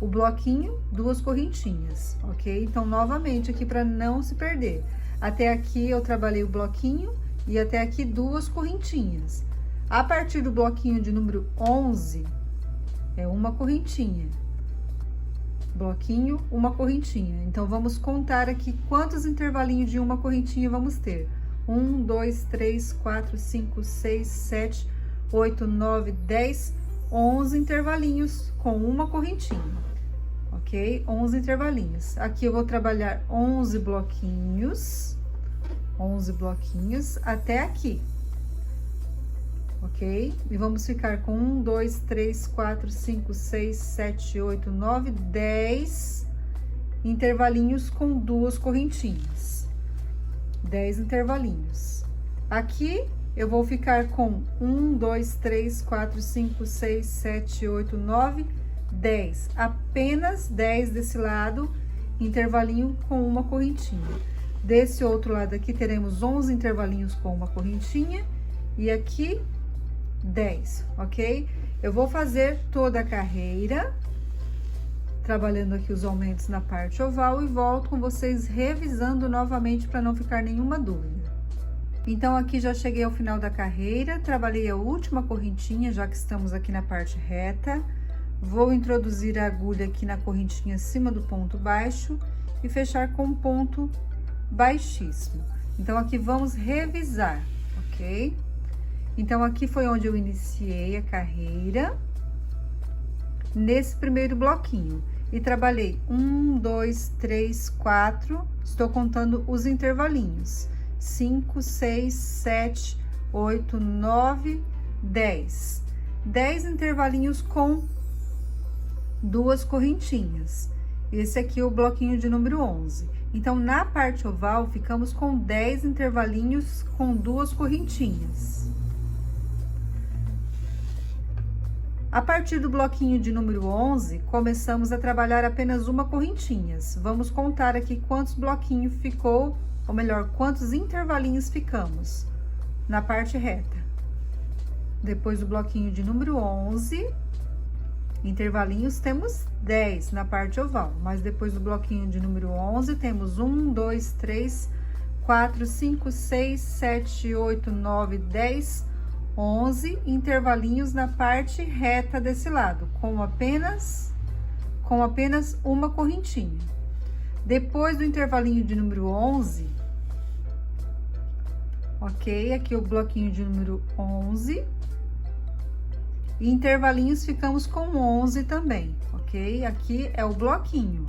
o bloquinho, 2 correntinhas, ok? Então, novamente aqui para não se perder. Até aqui eu trabalhei o bloquinho e até aqui 2 correntinhas. A partir do bloquinho de número 11, é uma correntinha. Bloquinho, uma correntinha. Então, vamos contar aqui quantos intervalinhos de uma correntinha vamos ter. 1, 2, 3, 4, 5, 6, 7, 8, 9, 10, 11 intervalinhos com uma correntinha, ok? 11 intervalinhos. Aqui eu vou trabalhar 11 bloquinhos até aqui, ok? E vamos ficar com 1, 2, 3, 4, 5, 6, 7, 8, 9, 10 intervalinhos com 2 correntinhas. 10 intervalinhos. Aqui eu vou ficar com 1, 2, 3, 4, 5, 6, 7, 8, 9, 10. Apenas 10 desse lado, intervalinho com uma correntinha. Desse outro lado aqui, teremos 11 intervalinhos com uma correntinha. E aqui, 10, ok? Eu vou fazer toda a carreira, trabalhando aqui os aumentos na parte oval e volto com vocês revisando novamente para não ficar nenhuma dúvida. Então, aqui já cheguei ao final da carreira, trabalhei a última correntinha, já que estamos aqui na parte reta. Vou introduzir a agulha aqui na correntinha acima do ponto baixo e fechar com um ponto baixíssimo. Então, aqui vamos revisar, ok? Então, aqui foi onde eu iniciei a carreira, nesse primeiro bloquinho. E trabalhei 1, 2, 3, 4, estou contando os intervalinhos. 5, 6, 7, 8, 9, 10. 10 intervalinhos com 2 correntinhas. Esse aqui é o bloquinho de número 11. Então, na parte oval, ficamos com 10 intervalinhos com 2 correntinhas. A partir do bloquinho de número 11, começamos a trabalhar apenas uma correntinha. Vamos contar aqui quantos bloquinhos ficou, ou melhor, quantos intervalinhos ficamos na parte reta. Depois do bloquinho de número 11, intervalinhos temos 10 na parte oval, mas depois do bloquinho de número 11, temos 1, 2, 3, 4, 5, 6, 7, 8, 9, 10, 11 intervalinhos na parte reta desse lado, com apenas uma correntinha. Depois do intervalinho de número 11, ok? Aqui o bloquinho de número 11. E intervalinhos ficamos com 11 também, ok? Aqui é o bloquinho.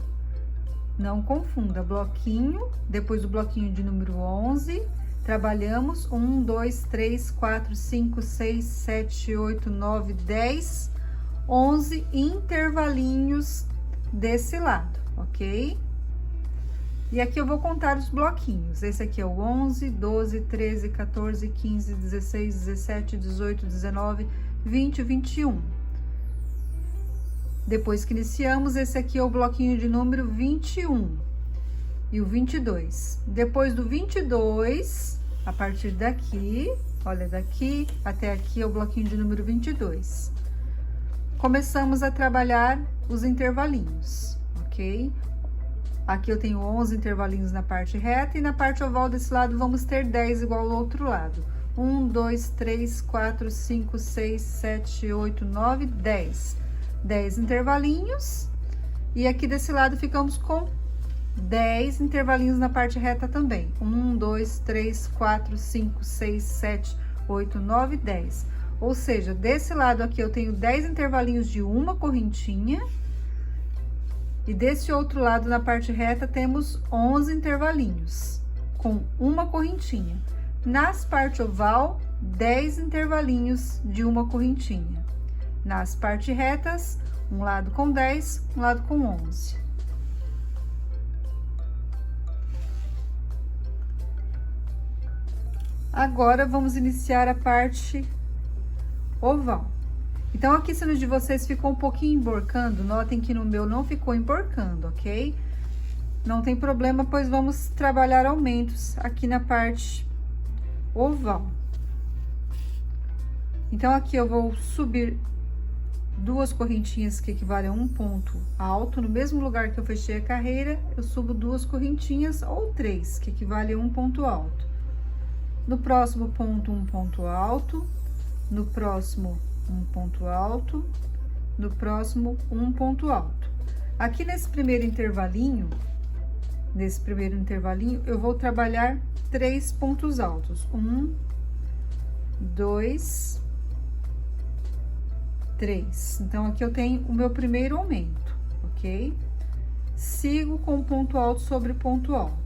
Não confunda, bloquinho, depois do bloquinho de número 11... Trabalhamos 1, 2, 3, 4, 5, 6, 7, 8, 9, 10, 11 intervalinhos desse lado, ok? E aqui eu vou contar os bloquinhos. Esse aqui é o 11, 12, 13, 14, 15, 16, 17, 18, 19, 20, 21. Depois que iniciamos, esse aqui é o bloquinho de número 21 e o 22. Depois do 22, a partir daqui, olha, daqui até aqui é o bloquinho de número 22. Começamos a trabalhar os intervalinhos, ok? Aqui eu tenho 11 intervalinhos na parte reta e na parte oval desse lado vamos ter 10 igual ao outro lado. 1, 2, 3, 4, 5, 6, 7, 8, 9, 10. 10 intervalinhos. E aqui desse lado ficamos com 10 intervalinhos na parte reta também. 1, 2, 3, 4, 5, 6, 7, 8, 9, 10. Ou seja, desse lado aqui eu tenho 10 intervalinhos de uma correntinha. E desse outro lado, na parte reta, temos 11 intervalinhos, com uma correntinha. Nas parte oval, 10 intervalinhos de uma correntinha. Nas partes retas, um lado com 10, um lado com 11. Agora, vamos iniciar a parte oval. Então, aqui, se no de vocês ficou um pouquinho emborcando, notem que no meu não ficou emborcando, ok? Não tem problema, pois vamos trabalhar aumentos aqui na parte oval. Então, aqui eu vou subir duas correntinhas que equivalem a um ponto alto. No mesmo lugar que eu fechei a carreira, eu subo duas correntinhas ou três, que equivalem a um ponto alto. No próximo ponto, um ponto alto. No próximo, um ponto alto, no próximo, um ponto alto. Aqui nesse primeiro intervalinho, eu vou trabalhar 3 pontos altos. 1, 2, 3. Então, aqui eu tenho o meu primeiro aumento, ok? Sigo com ponto alto sobre ponto alto.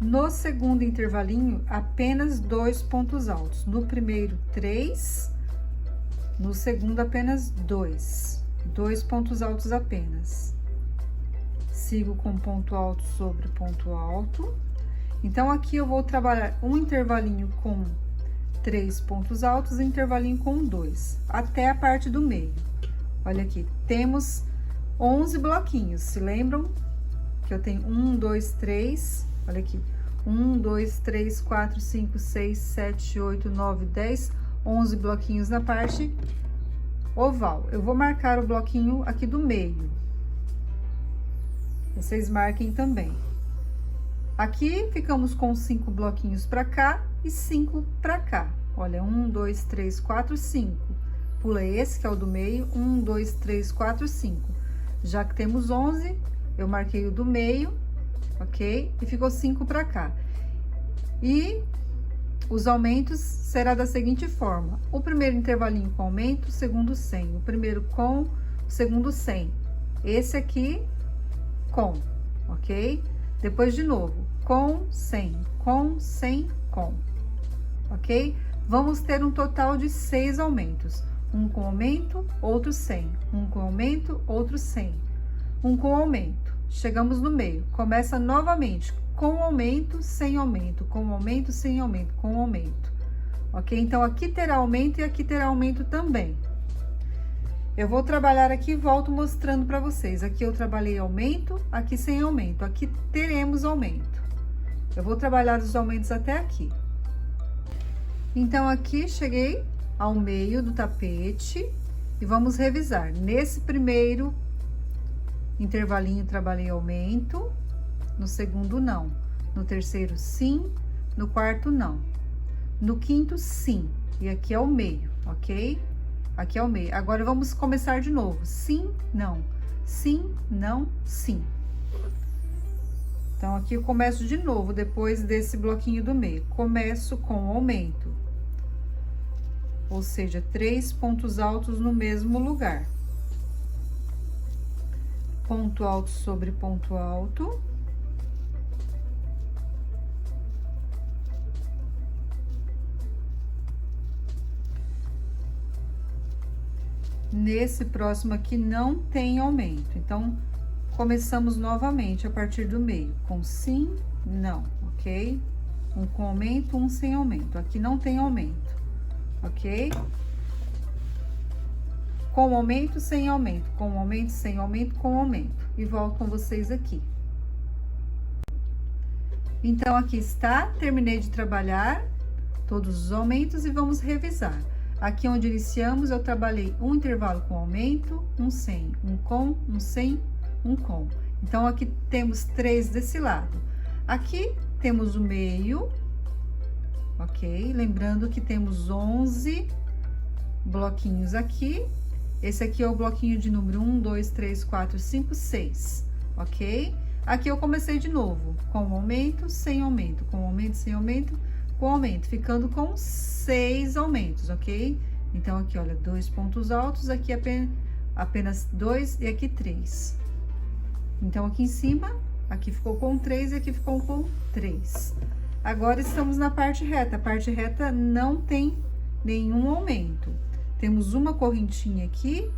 No segundo intervalinho, apenas 2 pontos altos. No primeiro, 3. No segundo, apenas 2. 2 pontos altos apenas. Sigo com ponto alto sobre ponto alto. Então, aqui eu vou trabalhar um intervalinho com 3 pontos altos e intervalinho com 2, até a parte do meio. Olha aqui, temos 11 bloquinhos, se lembram? Que eu tenho 1, 2, 3... Olha aqui, 1, 2, 3, 4, 5, 6, 7, 8, 9, 10, 11 bloquinhos na parte oval. Eu vou marcar o bloquinho aqui do meio. Vocês marquem também. Aqui, ficamos com 5 bloquinhos para cá e 5 para cá. Olha, 1, 2, 3, 4, 5. Pula esse, que é o do meio, 1, 2, 3, 4, 5. Já que temos 11, eu marquei o do meio, ok? E ficou 5 para cá. E os aumentos será da seguinte forma: o primeiro intervalinho com aumento, o segundo sem. O primeiro com, o segundo sem. Esse aqui com, ok? Depois de novo, com, sem, com, ok? Vamos ter um total de 6 aumentos. Um com aumento, outro sem. Um com aumento, outro sem. Um com aumento. Chegamos no meio, começa novamente com aumento, sem aumento, com aumento, sem aumento, com aumento, ok? Então, aqui terá aumento e aqui terá aumento também. Eu vou trabalhar aqui e volto mostrando para vocês. Aqui eu trabalhei aumento, aqui sem aumento, aqui teremos aumento. Eu vou trabalhar os aumentos até aqui. Então, aqui cheguei ao meio do tapete e vamos revisar. Nesse primeiro intervalinho, trabalhei aumento, no segundo, não. No terceiro, sim, no quarto, não. No quinto, sim. E aqui é o meio, ok? Aqui é o meio. Agora, vamos começar de novo. Sim, não. Sim, não, sim. Então, aqui eu começo de novo, depois desse bloquinho do meio. Começo com aumento. Ou seja, 3 pontos altos no mesmo lugar. ponto alto sobre ponto alto. Nesse próximo aqui não tem aumento, então começamos novamente a partir do meio, com sim, não, ok? Um com aumento, um sem aumento. Aqui não tem aumento, ok? Com aumento, sem aumento, com aumento, sem aumento, com aumento. E volto com vocês aqui. Então, aqui está, terminei de trabalhar todos os aumentos e vamos revisar. Aqui onde iniciamos, eu trabalhei um intervalo com aumento, um sem, um com, um sem, um com. Então, aqui temos 3 desse lado. Aqui temos o meio, ok? Lembrando que temos 11 bloquinhos aqui. Esse aqui é o bloquinho de número 1, 2, 3, 4, 5, 6, ok? Aqui eu comecei de novo, com aumento, sem aumento, com aumento, sem aumento, com aumento, ficando com 6 aumentos, ok? Então, aqui, olha, 2 pontos altos, aqui apenas 2 e aqui 3. Então, aqui em cima, aqui ficou com 3 e aqui ficou com 3. Agora, estamos na parte reta. A parte reta não tem nenhum aumento. Temos uma correntinha aqui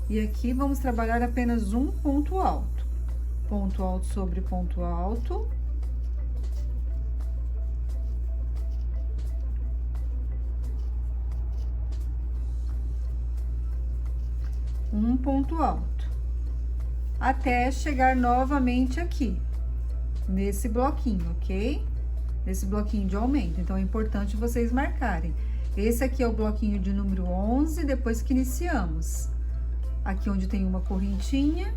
e aqui vamos trabalhar apenas um ponto alto. Ponto alto sobre ponto alto. Um ponto alto, até chegar novamente aqui, nesse bloquinho, ok? Nesse bloquinho de aumento, então é importante vocês marcarem. Esse aqui é o bloquinho de número 11, depois que iniciamos. Aqui onde tem uma correntinha,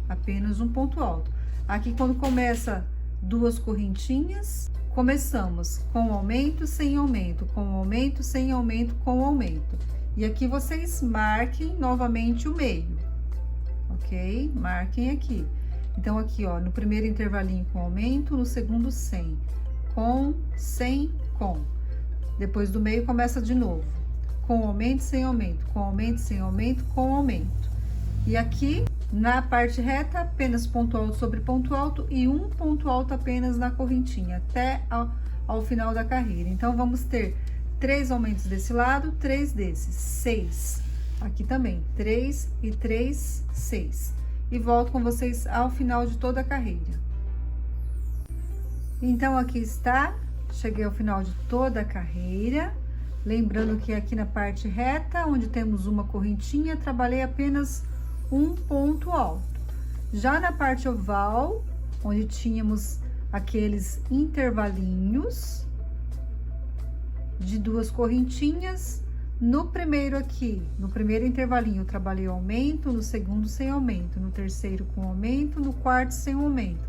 apenas um ponto alto. Aqui quando começa 2 correntinhas, começamos com aumento, sem aumento, com aumento, sem aumento, com aumento. E aqui vocês marquem novamente o meio, ok? Marquem aqui. Então, aqui, ó, no primeiro intervalinho com aumento, no segundo sem. Com, sem, com. Depois do meio começa de novo. Com aumento, sem aumento, com aumento, sem aumento, com aumento. E aqui, na parte reta, apenas ponto alto sobre ponto alto e um ponto alto apenas na correntinha, até ao final da carreira. Então, vamos ter 3 aumentos desse lado, 3 desses, 6. Aqui também, 3 e 3, 6. E volto com vocês ao final de toda a carreira. Então, aqui está, cheguei ao final de toda a carreira. Lembrando que aqui na parte reta, onde temos uma correntinha, trabalhei apenas um ponto alto. Já na parte oval, onde tínhamos aqueles intervalinhos de 2 correntinhas, no primeiro aqui, no primeiro intervalinho, eu trabalhei aumento, no segundo sem aumento, no terceiro com aumento, no quarto sem aumento,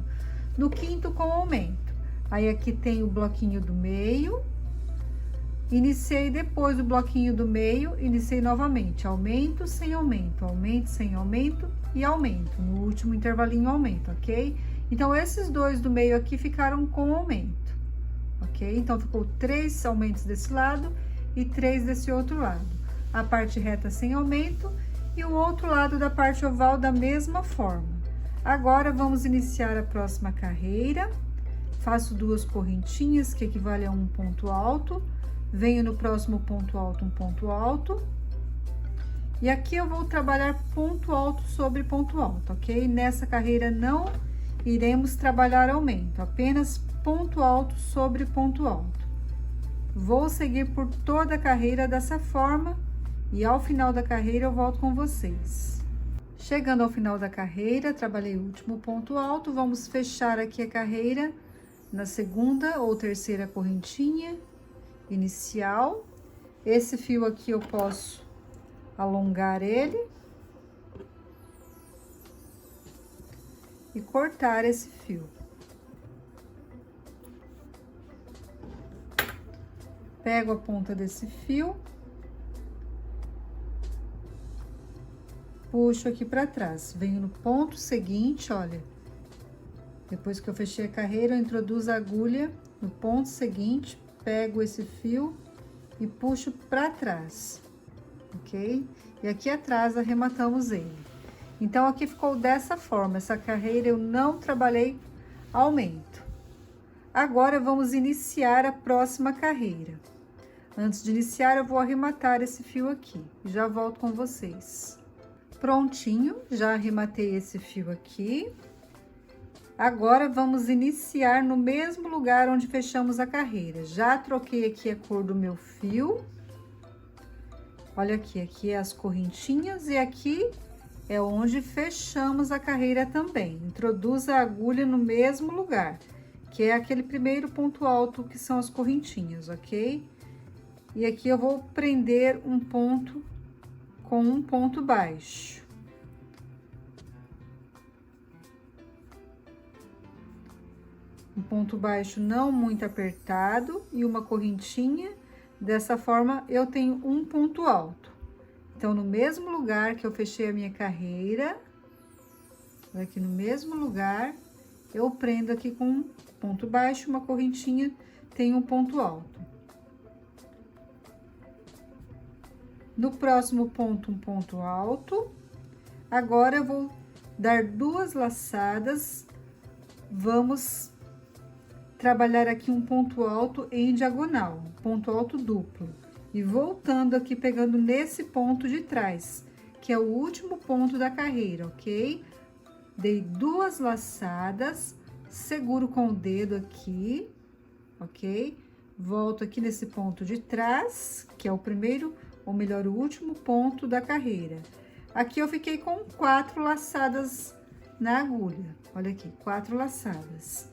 no quinto com aumento. Aí, aqui tem o bloquinho do meio, iniciei depois do bloquinho do meio, iniciei novamente, aumento, sem aumento, aumento, sem aumento e aumento, no último intervalinho aumento, ok? Então, esses 2 do meio aqui ficaram com aumento. Ok? Então, ficou 3 aumentos desse lado e 3 desse outro lado. A parte reta sem aumento e o outro lado da parte oval da mesma forma. Agora, vamos iniciar a próxima carreira. Faço 2 correntinhas, que equivale a um ponto alto. Venho no próximo ponto alto, um ponto alto. E aqui eu vou trabalhar ponto alto sobre ponto alto, ok? Nessa carreira não iremos trabalhar aumento, apenas ponto alto sobre ponto alto. Vou seguir por toda a carreira dessa forma e ao final da carreira eu volto com vocês. Chegando ao final da carreira, trabalhei o último ponto alto, vamos fechar aqui a carreira na segunda ou terceira correntinha inicial. Esse fio aqui eu posso alongar ele e cortar esse fio. Pego a ponta desse fio, puxo aqui para trás, venho no ponto seguinte, olha. Depois que eu fechei a carreira, eu introduzo a agulha no ponto seguinte, pego esse fio e puxo para trás, ok? E aqui atrás arrematamos ele. Então, aqui ficou dessa forma. Essa carreira eu não trabalhei aumento. Agora, vamos iniciar a próxima carreira. Antes de iniciar, eu vou arrematar esse fio aqui. Já volto com vocês. Prontinho, já arrematei esse fio aqui. Agora, vamos iniciar no mesmo lugar onde fechamos a carreira. Já troquei aqui a cor do meu fio. Olha aqui, aqui é as correntinhas e aqui é onde fechamos a carreira também. Introduza a agulha no mesmo lugar, que é aquele primeiro ponto alto que são as correntinhas, ok? E aqui eu vou prender um ponto com um ponto baixo. Um ponto baixo não muito apertado e uma correntinha. Dessa forma, eu tenho um ponto alto. Então, no mesmo lugar que eu fechei a minha carreira, aqui no mesmo lugar, eu prendo aqui com um ponto baixo, uma correntinha, tem um ponto alto. No próximo ponto, um ponto alto. Agora, eu vou dar 2 laçadas, vamos trabalhar aqui um ponto alto em diagonal, um ponto alto duplo. E voltando aqui, pegando nesse ponto de trás, que é o último ponto da carreira, ok? Dei 2 laçadas, seguro com o dedo aqui, ok? Volto aqui nesse ponto de trás, que é o primeiro, ou melhor, o último ponto da carreira. Aqui eu fiquei com 4 laçadas na agulha, olha aqui, 4 laçadas.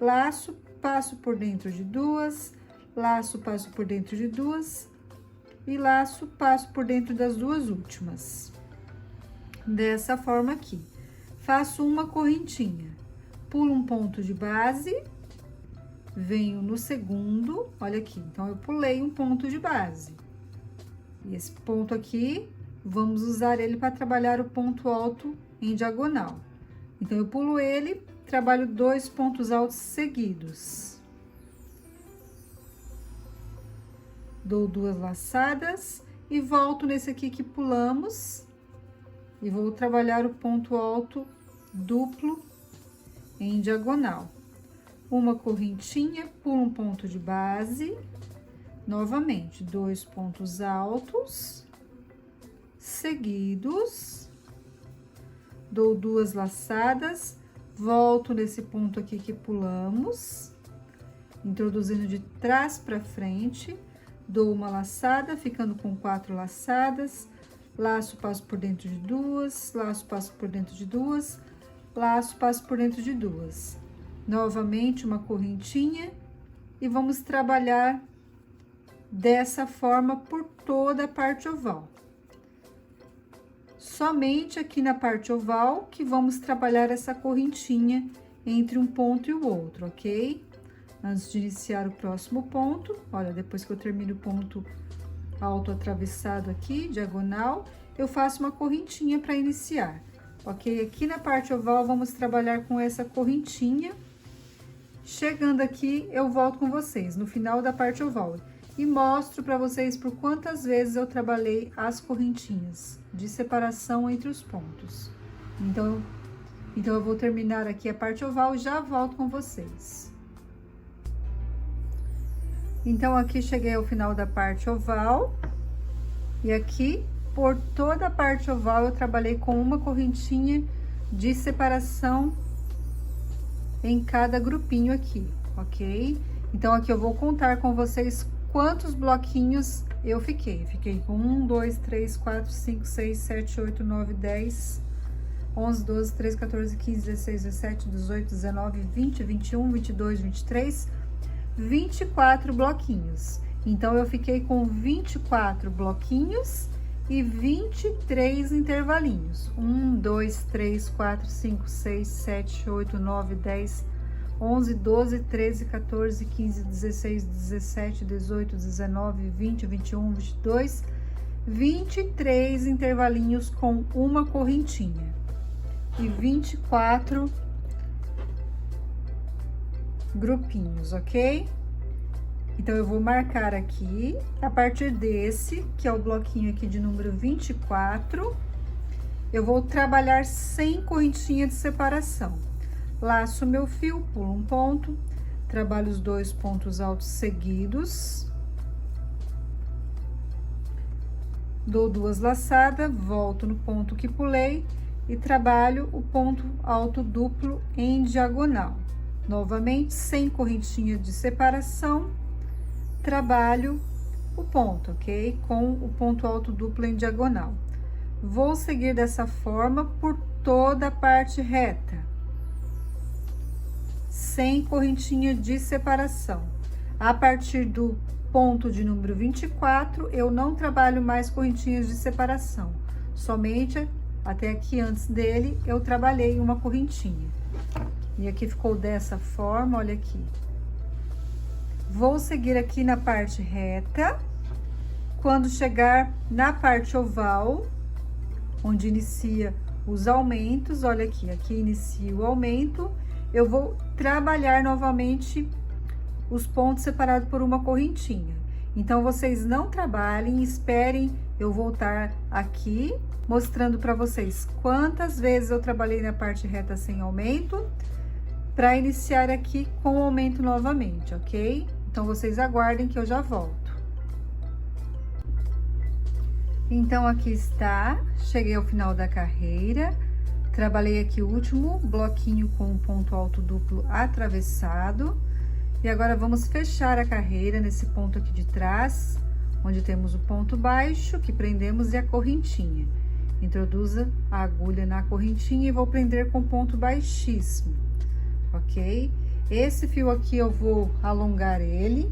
Laço, passo por dentro de 2, laço, passo por dentro de 2 e laço, passo por dentro das 2 últimas. Dessa forma aqui. Faço uma correntinha, pulo um ponto de base, venho no segundo, olha aqui, então eu pulei um ponto de base. E esse ponto aqui, vamos usar ele para trabalhar o ponto alto em diagonal. Então, eu pulo ele, trabalho 2 pontos altos seguidos. Dou 2 laçadas e volto nesse aqui que pulamos. E vou trabalhar o ponto alto duplo em diagonal. Uma correntinha, pulo um ponto de base. Novamente, 2 pontos altos seguidos. Dou 2 laçadas, volto nesse ponto aqui que pulamos, introduzindo de trás para frente, dou uma laçada, ficando com 4 laçadas, laço, passo por dentro de 2, laço, passo por dentro de 2, laço, passo por dentro de 2. Novamente, uma correntinha e vamos trabalhar dessa forma por toda a parte oval. Somente aqui na parte oval que vamos trabalhar essa correntinha entre um ponto e o outro, ok? Antes de iniciar o próximo ponto, olha, depois que eu termino o ponto alto atravessado aqui, diagonal, eu faço uma correntinha para iniciar, ok? Aqui na parte oval, vamos trabalhar com essa correntinha. Chegando aqui, eu volto com vocês no final da parte oval e mostro para vocês por quantas vezes eu trabalhei as correntinhas de separação entre os pontos. Então eu vou terminar aqui a parte oval e já volto com vocês. Então, aqui cheguei ao final da parte oval e aqui, por toda a parte oval, eu trabalhei com uma correntinha de separação em cada grupinho aqui, ok? Então, aqui eu vou contar com vocês quantos bloquinhos eu fiquei. Fiquei com 1, 2, 3, 4, 5, 6, 7, 8, 9, 10, 11, 12, 13, 14, 15, 16, 17, 18, 19, 20, 21, 22, 23, 24 bloquinhos. Então, eu fiquei com 24 bloquinhos e 23 intervalinhos. 1, 2, 3, 4, 5, 6, 7, 8, 9, 10, 11, 12, 13, 14, 15, 16, 17, 18, 19, 20, 21, 22, 23 intervalinhos com uma correntinha e 24 grupinhos, ok? Então, eu vou marcar aqui, a partir desse, que é o bloquinho aqui de número 24, eu vou trabalhar sem correntinha de separação. Laço meu fio, pulo um ponto, trabalho os 2 pontos altos seguidos, dou 2 laçadas, volto no ponto que pulei e trabalho o ponto alto duplo em diagonal. Novamente, sem correntinha de separação, trabalho o ponto, ok? Com o ponto alto duplo em diagonal. Vou seguir dessa forma por toda a parte reta, sem correntinha de separação. A partir do ponto de número 24, eu não trabalho mais correntinhas de separação, somente até aqui antes dele eu trabalhei uma correntinha. E aqui ficou dessa forma, olha aqui. Vou seguir aqui na parte reta. Quando chegar na parte oval, onde inicia os aumentos, olha aqui, aqui inicia o aumento, eu vou trabalhar novamente os pontos separados por uma correntinha. Então, vocês não trabalhem, esperem eu voltar aqui, mostrando para vocês quantas vezes eu trabalhei na parte reta sem aumento, para iniciar aqui com o aumento novamente, ok? Então, vocês aguardem que eu já volto. Então, aqui está, cheguei ao final da carreira, trabalhei aqui o último bloquinho com um ponto alto duplo atravessado. E agora, vamos fechar a carreira nesse ponto aqui de trás, onde temos o ponto baixo, que prendemos, e a correntinha. Introduza a agulha na correntinha e vou prender com ponto baixíssimo, ok? Esse fio aqui eu vou alongar ele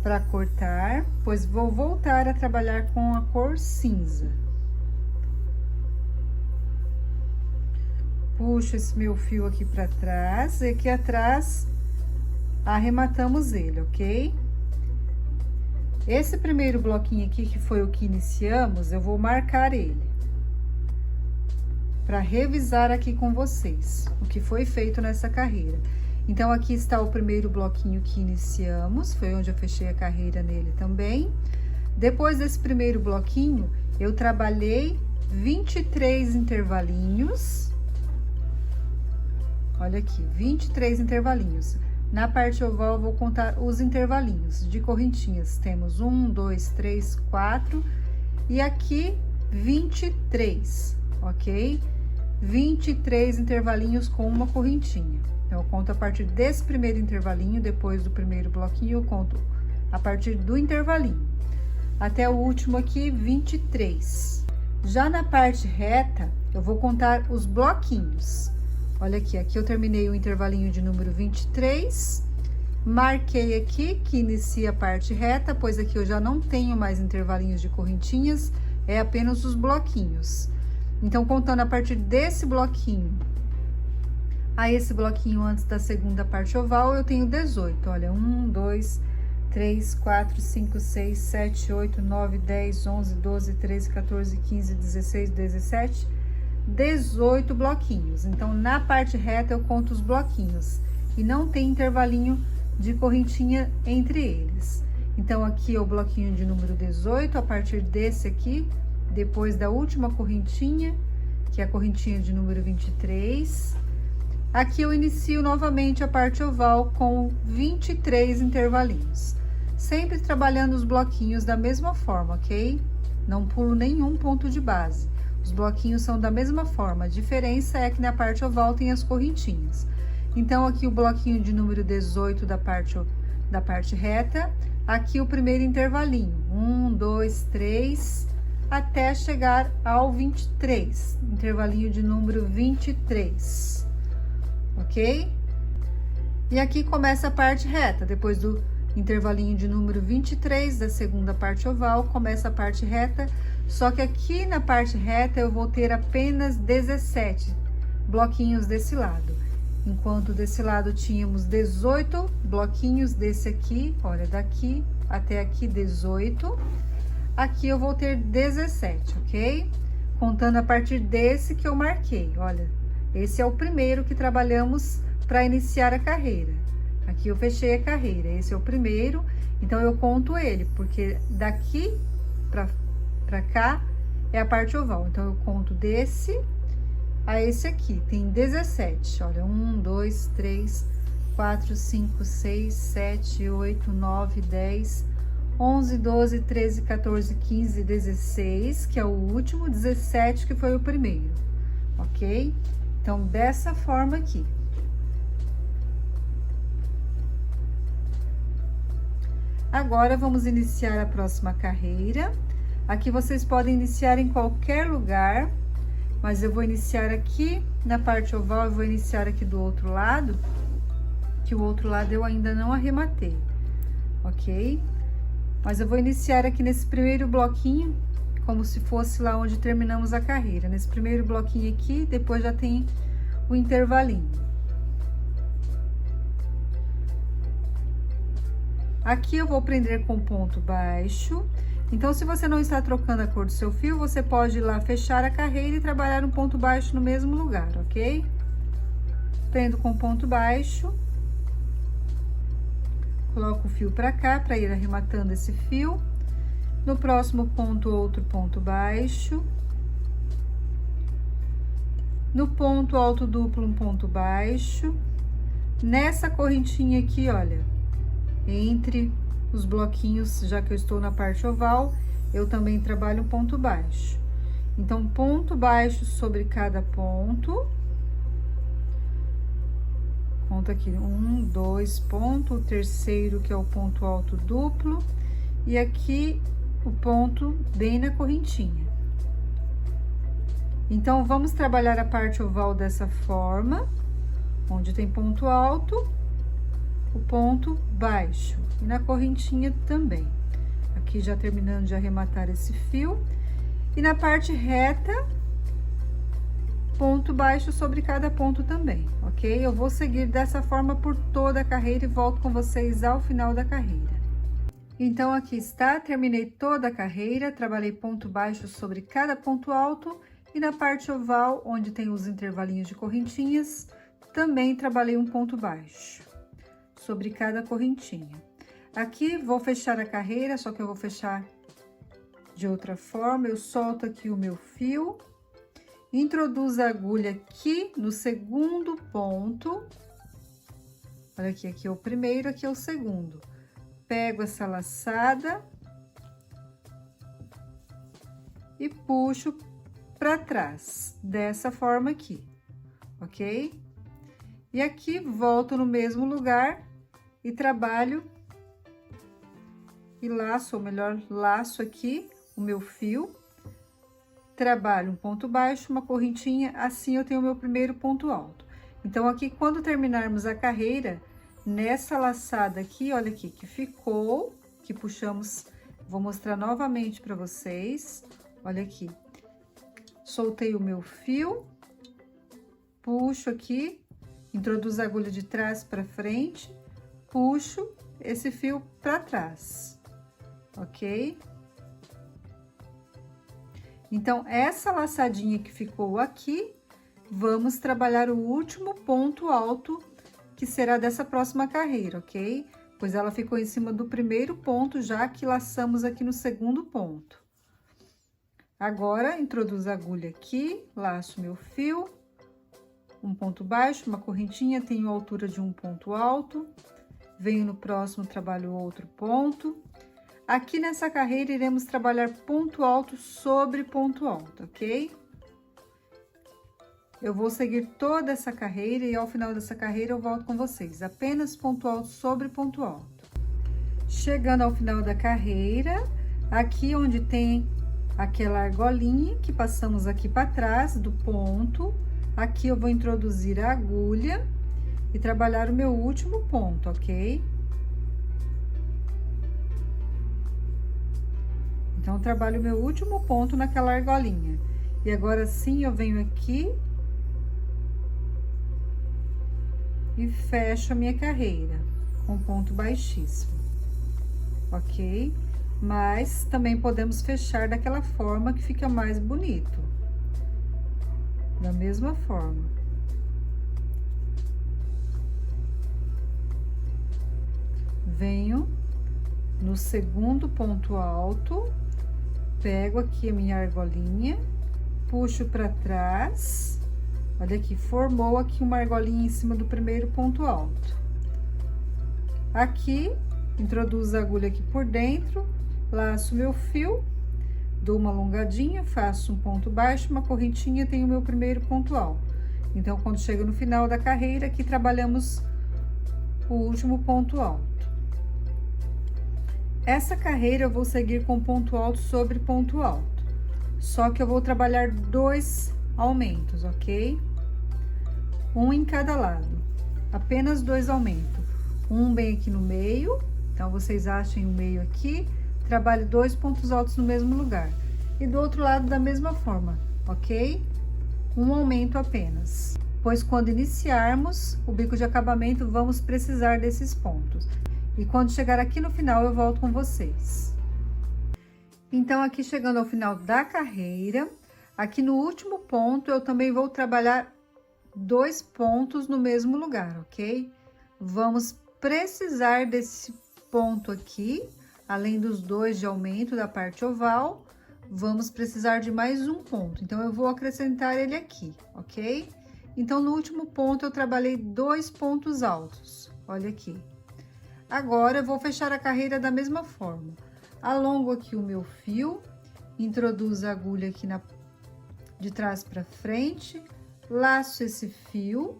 para cortar, pois vou voltar a trabalhar com a cor cinza. Puxo esse meu fio aqui para trás, e aqui atrás arrematamos ele, ok? Esse primeiro bloquinho aqui, que foi o que iniciamos, eu vou marcar ele para revisar aqui com vocês o que foi feito nessa carreira. Então, aqui está o primeiro bloquinho que iniciamos, foi onde eu fechei a carreira nele também. Depois desse primeiro bloquinho, eu trabalhei 23 intervalinhos. Olha aqui, 23 intervalinhos. Na parte oval, eu vou contar os intervalinhos de correntinhas. Temos 1, 2, 3, 4 e aqui 23, ok? 23 intervalinhos com uma correntinha. Então, eu conto a partir desse primeiro intervalinho, depois do primeiro bloquinho, eu conto a partir do intervalinho. Até o último aqui, 23. Já na parte reta, eu vou contar os bloquinhos. Olha aqui, aqui eu terminei o intervalinho de número 23, marquei aqui que inicia a parte reta, pois aqui eu já não tenho mais intervalinhos de correntinhas, é apenas os bloquinhos. Então, contando a partir desse bloquinho a esse bloquinho antes da segunda parte oval, eu tenho 18. Olha, 1, 2, 3, 4, 5, 6, 7, 8, 9, 10, 11, 12, 13, 14, 15, 16, 17, 18 bloquinhos. Então, na parte reta, eu conto os bloquinhos e não tem intervalinho de correntinha entre eles. Então, aqui é o bloquinho de número 18, a partir desse aqui, depois da última correntinha, que é a correntinha de número 23. Aqui eu inicio novamente a parte oval com 23 intervalinhos. Sempre trabalhando os bloquinhos da mesma forma, ok? Não pulo nenhum ponto de base. Os bloquinhos são da mesma forma, a diferença é que na parte oval tem as correntinhas. Então, aqui o bloquinho de número 18 da parte reta, aqui o primeiro intervalinho, 1, 2, 3, até chegar ao 23, intervalinho de número 23, ok? E aqui começa a parte reta, depois do intervalinho de número 23 da segunda parte oval, começa a parte reta. Só que aqui na parte reta eu vou ter apenas 17 bloquinhos desse lado. Enquanto desse lado tínhamos 18 bloquinhos desse aqui, olha, daqui até aqui 18. Aqui eu vou ter 17, ok? Contando a partir desse que eu marquei, olha. Esse é o primeiro que trabalhamos para iniciar a carreira. Aqui eu fechei a carreira, esse é o primeiro. Então, eu conto ele, porque daqui para cá é a parte oval. Então, eu conto desse a esse aqui, tem 17. Olha, 1, 2, 3, 4, 5, 6, 7, 8, 9, 10, 11, 12, 13, 14, 15, 16, que é o último, 17, que foi o primeiro, ok? Então, dessa forma aqui. Agora, vamos iniciar a próxima carreira. Aqui vocês podem iniciar em qualquer lugar, mas eu vou iniciar aqui na parte oval, eu vou iniciar aqui do outro lado, que o outro lado eu ainda não arrematei, ok? Mas eu vou iniciar aqui nesse primeiro bloquinho, como se fosse lá onde terminamos a carreira. Nesse primeiro bloquinho aqui, depois já tem o intervalinho. Aqui eu vou prender com ponto baixo. Então, se você não está trocando a cor do seu fio, você pode ir lá fechar a carreira e trabalhar um ponto baixo no mesmo lugar, ok? Prendo com ponto baixo. Coloco o fio pra cá, pra ir arrematando esse fio. No próximo ponto, outro ponto baixo. No ponto alto duplo, um ponto baixo. Nessa correntinha aqui, olha, entre os bloquinhos, já que eu estou na parte oval, eu também trabalho um ponto baixo. Então, ponto baixo sobre cada ponto. Conta aqui, 1, 2 pontos, o terceiro, que é o ponto alto duplo, e aqui o ponto bem na correntinha. Então, vamos trabalhar a parte oval dessa forma, onde tem ponto alto, o ponto baixo, e na correntinha também. Aqui já terminando de arrematar esse fio, e na parte reta, ponto baixo sobre cada ponto também, ok? Eu vou seguir dessa forma por toda a carreira e volto com vocês ao final da carreira. Então, aqui está, terminei toda a carreira, trabalhei ponto baixo sobre cada ponto alto, e na parte oval, onde tem os intervalinhos de correntinhas, também trabalhei um ponto baixo sobre cada correntinha. Aqui, vou fechar a carreira, só que eu vou fechar de outra forma. Eu solto aqui o meu fio, introduzo a agulha aqui no segundo ponto. Olha aqui, aqui é o primeiro, aqui é o segundo. Pego essa laçada e puxo para trás, dessa forma aqui, ok? E aqui, volto no mesmo lugar e trabalho e laço, ou melhor, laço aqui o meu fio, trabalho um ponto baixo, uma correntinha, assim eu tenho o meu primeiro ponto alto. Então, aqui, quando terminarmos a carreira, nessa laçada aqui, olha aqui, que ficou, que puxamos, vou mostrar novamente para vocês, olha aqui. Soltei o meu fio, puxo aqui, introduzo a agulha de trás para frente, puxo esse fio para trás, ok? Então, essa laçadinha que ficou aqui, vamos trabalhar o último ponto alto, que será dessa próxima carreira, ok? Pois ela ficou em cima do primeiro ponto, já que laçamos aqui no segundo ponto. Agora, introduzo a agulha aqui, laço meu fio, um ponto baixo, uma correntinha, tenho a altura de um ponto alto, venho no próximo, trabalho outro ponto. Aqui nessa carreira, iremos trabalhar ponto alto sobre ponto alto, ok? Eu vou seguir toda essa carreira e ao final dessa carreira eu volto com vocês. Apenas ponto alto sobre ponto alto. Chegando ao final da carreira, aqui onde tem aquela argolinha que passamos aqui para trás do ponto, aqui eu vou introduzir a agulha e trabalhar o meu último ponto, ok? Então, trabalho o meu último ponto naquela argolinha. E agora sim, eu venho aqui e fecho a minha carreira com ponto baixíssimo, ok? Mas também podemos fechar daquela forma que fica mais bonito. Da mesma forma. Venho no segundo ponto alto, Pego aqui a minha argolinha, puxo para trás. Olha aqui, formou aqui uma argolinha em cima do primeiro ponto alto. Aqui, introduzo a agulha aqui por dentro, laço meu fio, dou uma alongadinha, faço um ponto baixo, uma correntinha, tenho o meu primeiro ponto alto. Então, quando chega no final da carreira, aqui trabalhamos o último ponto alto. Essa carreira eu vou seguir com ponto alto sobre ponto alto, só que eu vou trabalhar 2 aumentos, ok? Um em cada lado, apenas 2 aumentos. Um bem aqui no meio, então vocês achem o meio aqui, trabalhe 2 pontos altos no mesmo lugar. E do outro lado da mesma forma, ok? Um aumento apenas, pois quando iniciarmos o bico de acabamento, vamos precisar desses pontos. E quando chegar aqui no final, eu volto com vocês. Então, aqui chegando ao final da carreira, aqui no último ponto, eu também vou trabalhar 2 pontos no mesmo lugar, ok? Vamos precisar desse ponto aqui, além dos 2 de aumento da parte oval, vamos precisar de mais um ponto. Então, eu vou acrescentar ele aqui, ok? Então, no último ponto, eu trabalhei 2 pontos altos, olha aqui. Agora, eu vou fechar a carreira da mesma forma. Alongo aqui o meu fio, introduzo a agulha aqui de trás para frente, laço esse fio.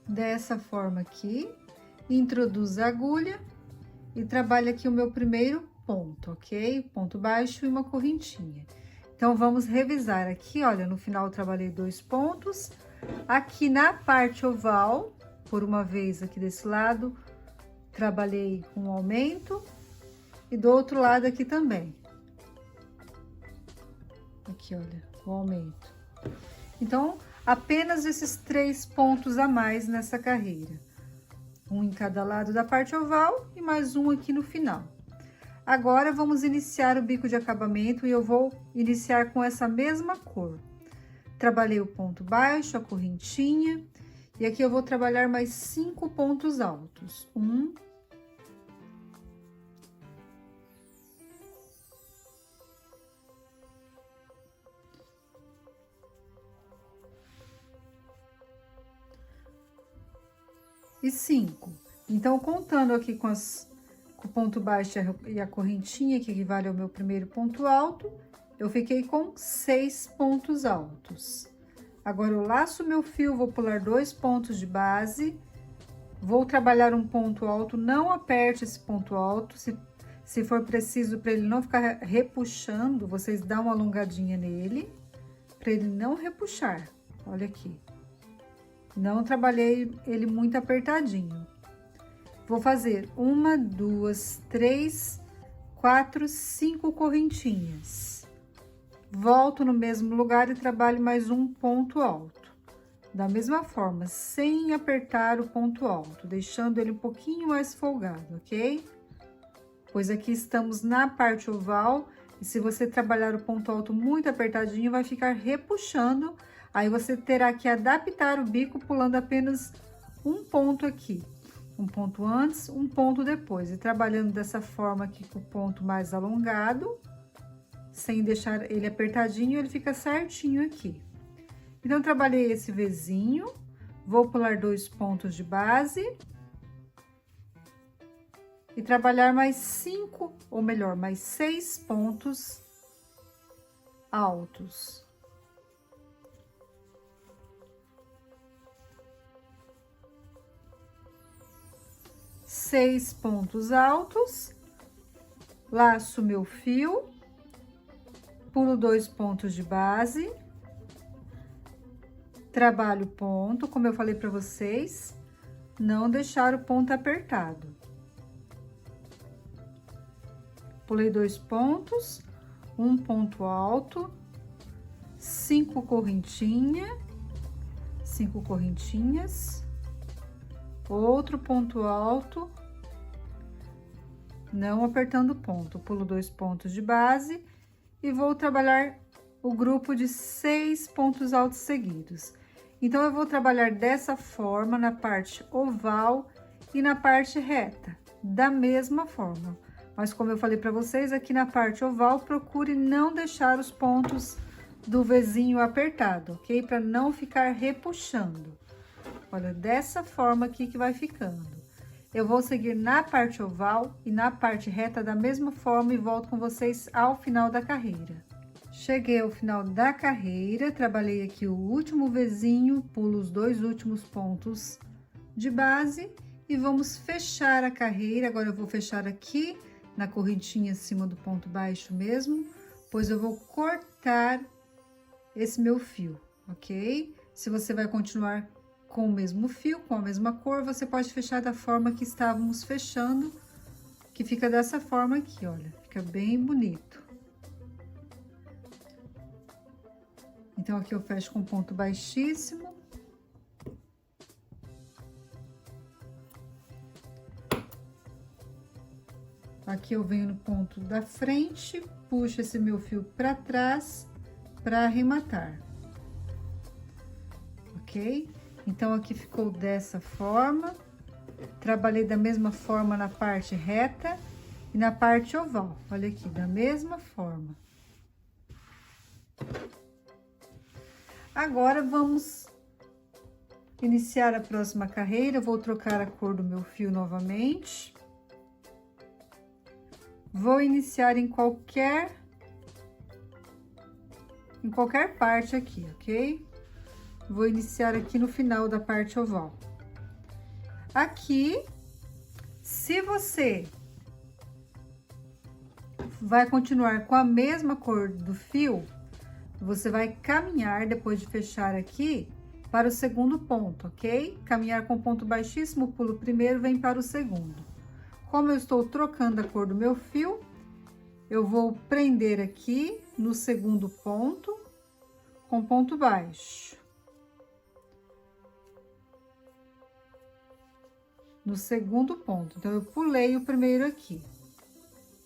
Dessa forma aqui, introduzo a agulha e trabalho aqui o meu primeiro ponto, ok? Ponto baixo e uma correntinha. Então, vamos revisar aqui, olha, no final eu trabalhei 2 pontos. Aqui na parte oval, por uma vez aqui desse lado, trabalhei um aumento e do outro lado aqui também. Aqui, olha, o aumento. Então, apenas esses 3 pontos a mais nessa carreira. Um em cada lado da parte oval e mais um aqui no final. Agora, vamos iniciar o bico de acabamento e eu vou iniciar com essa mesma cor. Trabalhei o ponto baixo, a correntinha, e aqui eu vou trabalhar mais 5 pontos altos. 1, 5. Então, contando aqui com o ponto baixo e a correntinha, que equivale ao meu primeiro ponto alto, eu fiquei com 6 pontos altos. Agora, eu laço meu fio, vou pular 2 pontos de base, vou trabalhar um ponto alto, não aperte esse ponto alto, se for preciso, para ele não ficar repuxando, vocês dão uma alongadinha nele, para ele não repuxar, olha aqui. Não trabalhei ele muito apertadinho. Vou fazer 1, 2, 3, 4, 5 correntinhas. Volto no mesmo lugar e trabalho mais um ponto alto. Da mesma forma, sem apertar o ponto alto, deixando ele um pouquinho mais folgado, ok? Pois aqui estamos na parte oval, e se você trabalhar o ponto alto muito apertadinho, vai ficar repuxando. Aí, você terá que adaptar o bico pulando apenas um ponto aqui. Um ponto antes, um ponto depois. E trabalhando dessa forma aqui com o ponto mais alongado, sem deixar ele apertadinho, ele fica certinho aqui. Então, trabalhei esse Vzinho, vou pular 2 pontos de base. E trabalhar mais 5, ou melhor, mais 6 pontos altos. Seis pontos altos, laço meu fio, pulo 2 pontos de base, trabalho o ponto, como eu falei para vocês, não deixar o ponto apertado. Pulei 2 pontos, um ponto alto, 5 correntinhas, outro ponto alto, não apertando o ponto, pulo 2 pontos de base e vou trabalhar o grupo de 6 pontos altos seguidos. Então, eu vou trabalhar dessa forma na parte oval e na parte reta, da mesma forma. Mas como eu falei para vocês, aqui na parte oval, procure não deixar os pontos do Vzinho apertado, ok? Para não ficar repuxando. Olha, dessa forma aqui que vai ficando. Eu vou seguir na parte oval e na parte reta da mesma forma e volto com vocês ao final da carreira. Cheguei ao final da carreira, trabalhei aqui o último Vzinho, pulo os 2 últimos pontos de base e vamos fechar a carreira. Agora eu vou fechar aqui na correntinha acima do ponto baixo mesmo, pois eu vou cortar esse meu fio, ok? Se você vai continuar com o mesmo fio, com a mesma cor, você pode fechar da forma que estávamos fechando, que fica dessa forma aqui, olha, fica bem bonito. Então, aqui eu fecho com ponto baixíssimo. Aqui eu venho no ponto da frente, puxo esse meu fio para trás para arrematar, ok? Então, aqui ficou dessa forma. Trabalhei da mesma forma na parte reta e na parte oval. Olha aqui, da mesma forma. Agora, vamos iniciar a próxima carreira. Eu vou trocar a cor do meu fio novamente. Vou iniciar em qualquer parte aqui, ok? Vou iniciar aqui no final da parte oval. Aqui, se você vai continuar com a mesma cor do fio, você vai caminhar, depois de fechar aqui, para o segundo ponto, ok? Caminhar com ponto baixíssimo, pulo o primeiro, vem para o segundo. Como eu estou trocando a cor do meu fio, eu vou prender aqui no segundo ponto, com ponto baixo. No segundo ponto, então, eu pulei o primeiro aqui.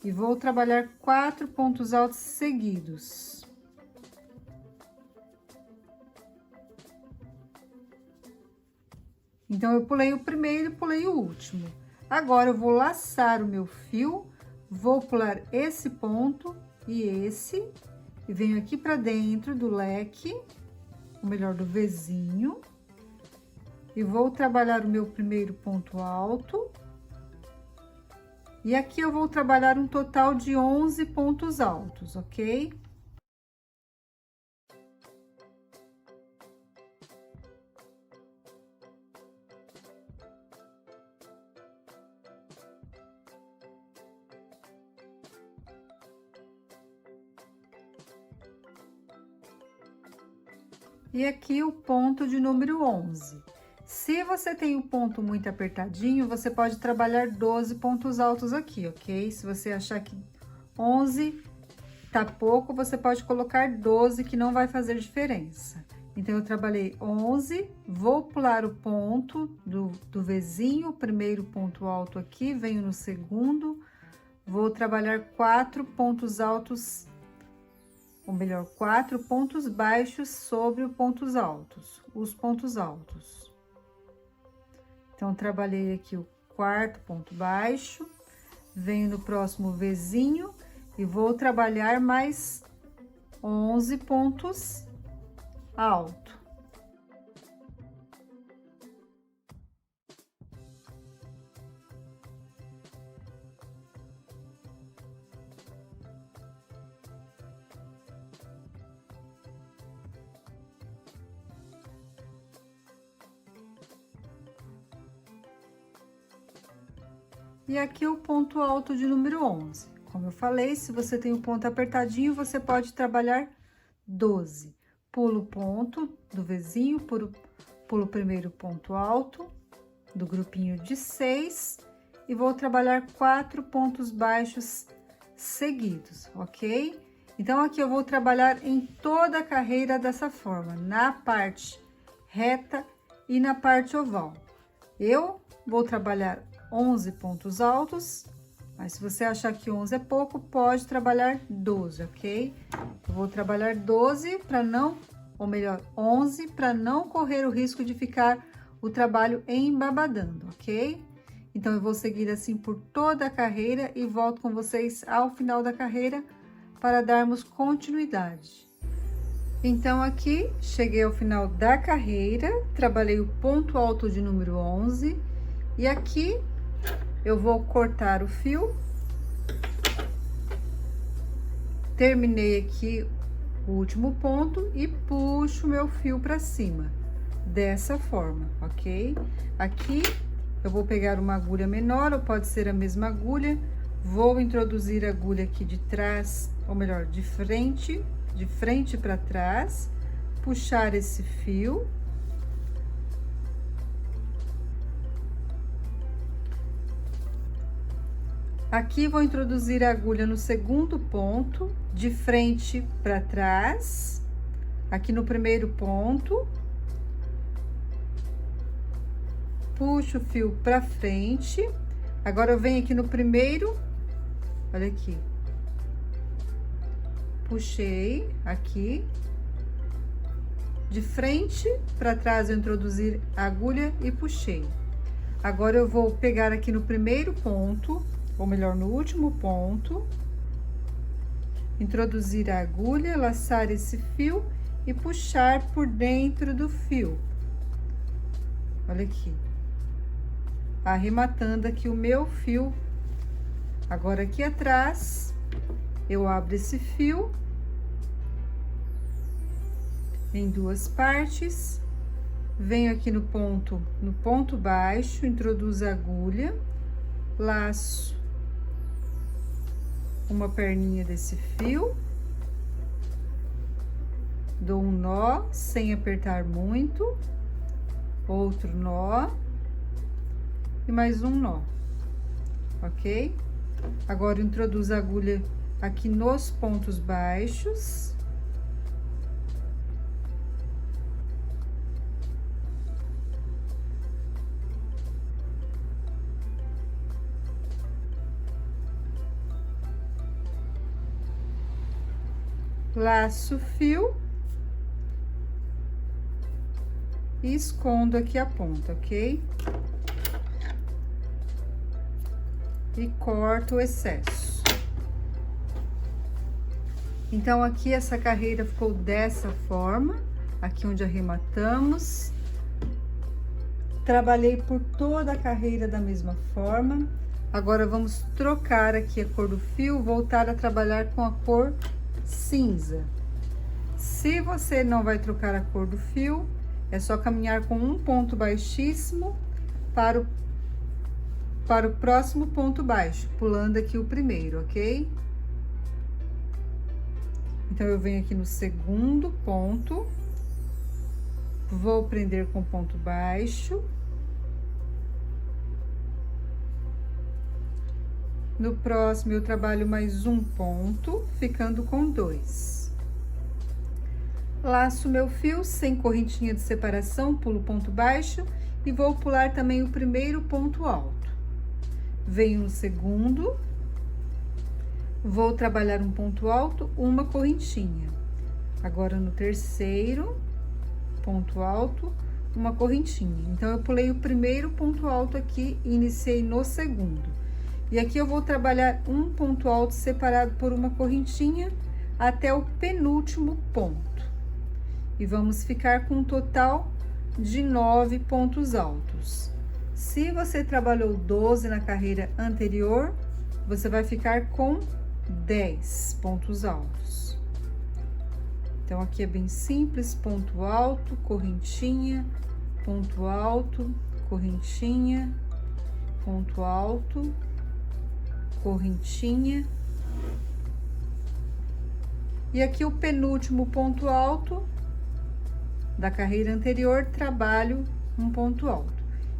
E vou trabalhar 4 pontos altos seguidos. Então, eu pulei o primeiro e pulei o último. Agora, eu vou laçar o meu fio, vou pular esse ponto e esse, e venho aqui pra dentro do leque, ou melhor, do Vzinho. E vou trabalhar o meu primeiro ponto alto. E aqui eu vou trabalhar um total de 11 pontos altos, ok? E aqui o ponto de número 11. Se você tem o ponto muito apertadinho, você pode trabalhar 12 pontos altos aqui, ok? Se você achar que 11 tá pouco, você pode colocar 12, que não vai fazer diferença. Então, eu trabalhei 11, vou pular o ponto do Vzinho, o primeiro ponto alto aqui, venho no segundo, vou trabalhar 4 pontos altos, ou melhor, 4 pontos baixos sobre os pontos altos, Então, trabalhei aqui o quarto ponto baixo, venho no próximo Vzinho e vou trabalhar mais 11 pontos altos. E aqui o ponto alto de número 11. Como eu falei, se você tem o ponto apertadinho, você pode trabalhar 12. Pulo o ponto do Vzinho, pulo o primeiro ponto alto do grupinho de 6 e vou trabalhar 4 pontos baixos seguidos, ok? Então, aqui eu vou trabalhar em toda a carreira dessa forma, na parte reta e na parte oval. Eu vou trabalhar 11 pontos altos, mas se você achar que 11 é pouco, pode trabalhar 12, ok? Eu vou trabalhar 12 para não, ou melhor, 11 para não correr o risco de ficar o trabalho embabadando, ok? Então, eu vou seguir assim por toda a carreira e volto com vocês ao final da carreira para darmos continuidade. Então, aqui, cheguei ao final da carreira, trabalhei o ponto alto de número 11 e aqui eu vou cortar o fio. Terminei aqui o último ponto e puxo meu fio para cima, dessa forma, ok? Aqui eu vou pegar uma agulha menor, ou pode ser a mesma agulha, vou introduzir a agulha aqui de trás, ou melhor, de frente para trás, puxar esse fio. Aqui vou introduzir a agulha no segundo ponto, de frente para trás, aqui no primeiro ponto. Puxo o fio para frente. Agora, eu venho aqui no primeiro, olha aqui. Puxei aqui. De frente para trás, eu introduzi a agulha e puxei. Agora, eu vou pegar aqui no primeiro ponto, ou melhor, no último ponto, introduzir a agulha, laçar esse fio e puxar por dentro do fio. Olha aqui. Arrematando aqui o meu fio. Agora, aqui atrás, eu abro esse fio em duas partes, venho aqui no ponto baixo, introduzo a agulha, laço uma perninha desse fio, dou um nó sem apertar muito, outro nó e mais um nó, ok? Agora, introduzo a agulha aqui nos pontos baixos. Laço o fio e escondo aqui a ponta, ok? E corto o excesso. Então, aqui essa carreira ficou dessa forma, aqui onde arrematamos. Trabalhei por toda a carreira da mesma forma. Agora, vamos trocar aqui a cor do fio, voltar a trabalhar com a cor cinza. Se você não vai trocar a cor do fio, é só caminhar com um ponto baixíssimo para o próximo ponto baixo, pulando aqui o primeiro, ok? Então, eu venho aqui no segundo ponto, vou prender com ponto baixo. No próximo, eu trabalho mais um ponto, ficando com 2. Laço meu fio sem correntinha de separação, pulo ponto baixo e vou pular também o primeiro ponto alto. Venho no segundo, vou trabalhar um ponto alto, uma correntinha. Agora, no terceiro ponto alto, uma correntinha. Então, eu pulei o primeiro ponto alto aqui e iniciei no segundo. E aqui eu vou trabalhar um ponto alto separado por uma correntinha até o penúltimo ponto. E vamos ficar com um total de 9 pontos altos. Se você trabalhou 12 na carreira anterior, você vai ficar com 10 pontos altos. Então, aqui é bem simples, ponto alto, correntinha, ponto alto, correntinha, ponto alto, correntinha. E aqui o penúltimo ponto alto da carreira anterior, trabalho um ponto alto.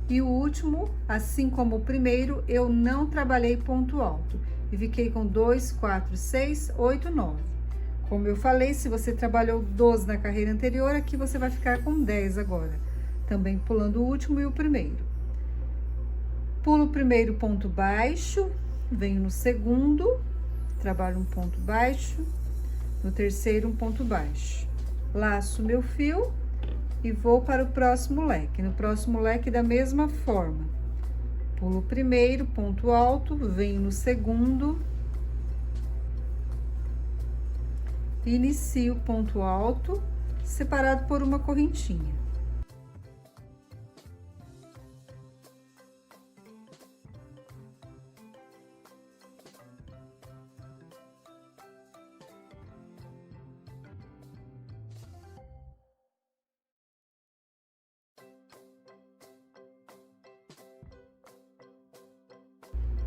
E o último, assim como o primeiro, eu não trabalhei ponto alto. E fiquei com 2, 4, 6, 8, 9. Como eu falei, se você trabalhou 12 na carreira anterior, aqui você vai ficar com 10 agora. Também pulando o último e o primeiro. Pulo o primeiro ponto baixo, venho no segundo, trabalho um ponto baixo, no terceiro um ponto baixo. Laço meu fio e vou para o próximo leque. No próximo leque, da mesma forma, Pulo o primeiro, ponto alto, venho no segundo, inicio o ponto alto, separado por uma correntinha.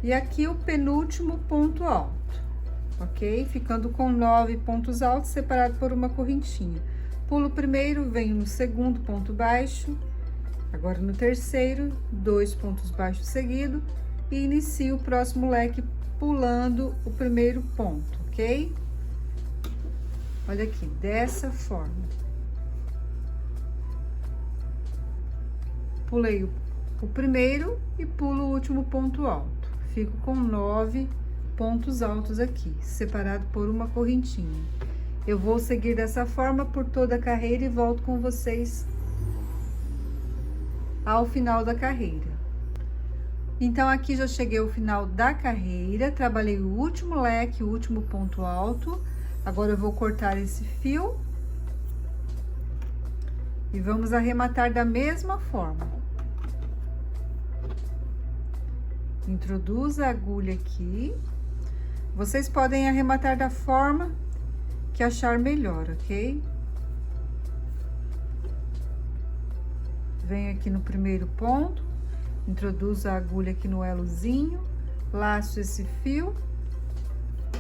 E aqui o penúltimo ponto alto, ok? Ficando com 9 pontos altos separados por uma correntinha. Pulo o primeiro, venho no segundo ponto baixo, agora no terceiro, 2 pontos baixos seguidos, e inicio o próximo leque pulando o primeiro ponto, ok? Olha aqui, dessa forma. Pulei o primeiro e pulo o último ponto alto. Fico com 9 pontos altos aqui, separado por uma correntinha. Eu vou seguir dessa forma por toda a carreira e volto com vocês ao final da carreira. Então, aqui já cheguei ao final da carreira, trabalhei o último leque, o último ponto alto. Agora, eu vou cortar esse fio e vamos arrematar da mesma forma. Introduza a agulha aqui. Vocês podem arrematar da forma que achar melhor, ok? Venho aqui no primeiro ponto, introduzo a agulha aqui no elozinho, laço esse fio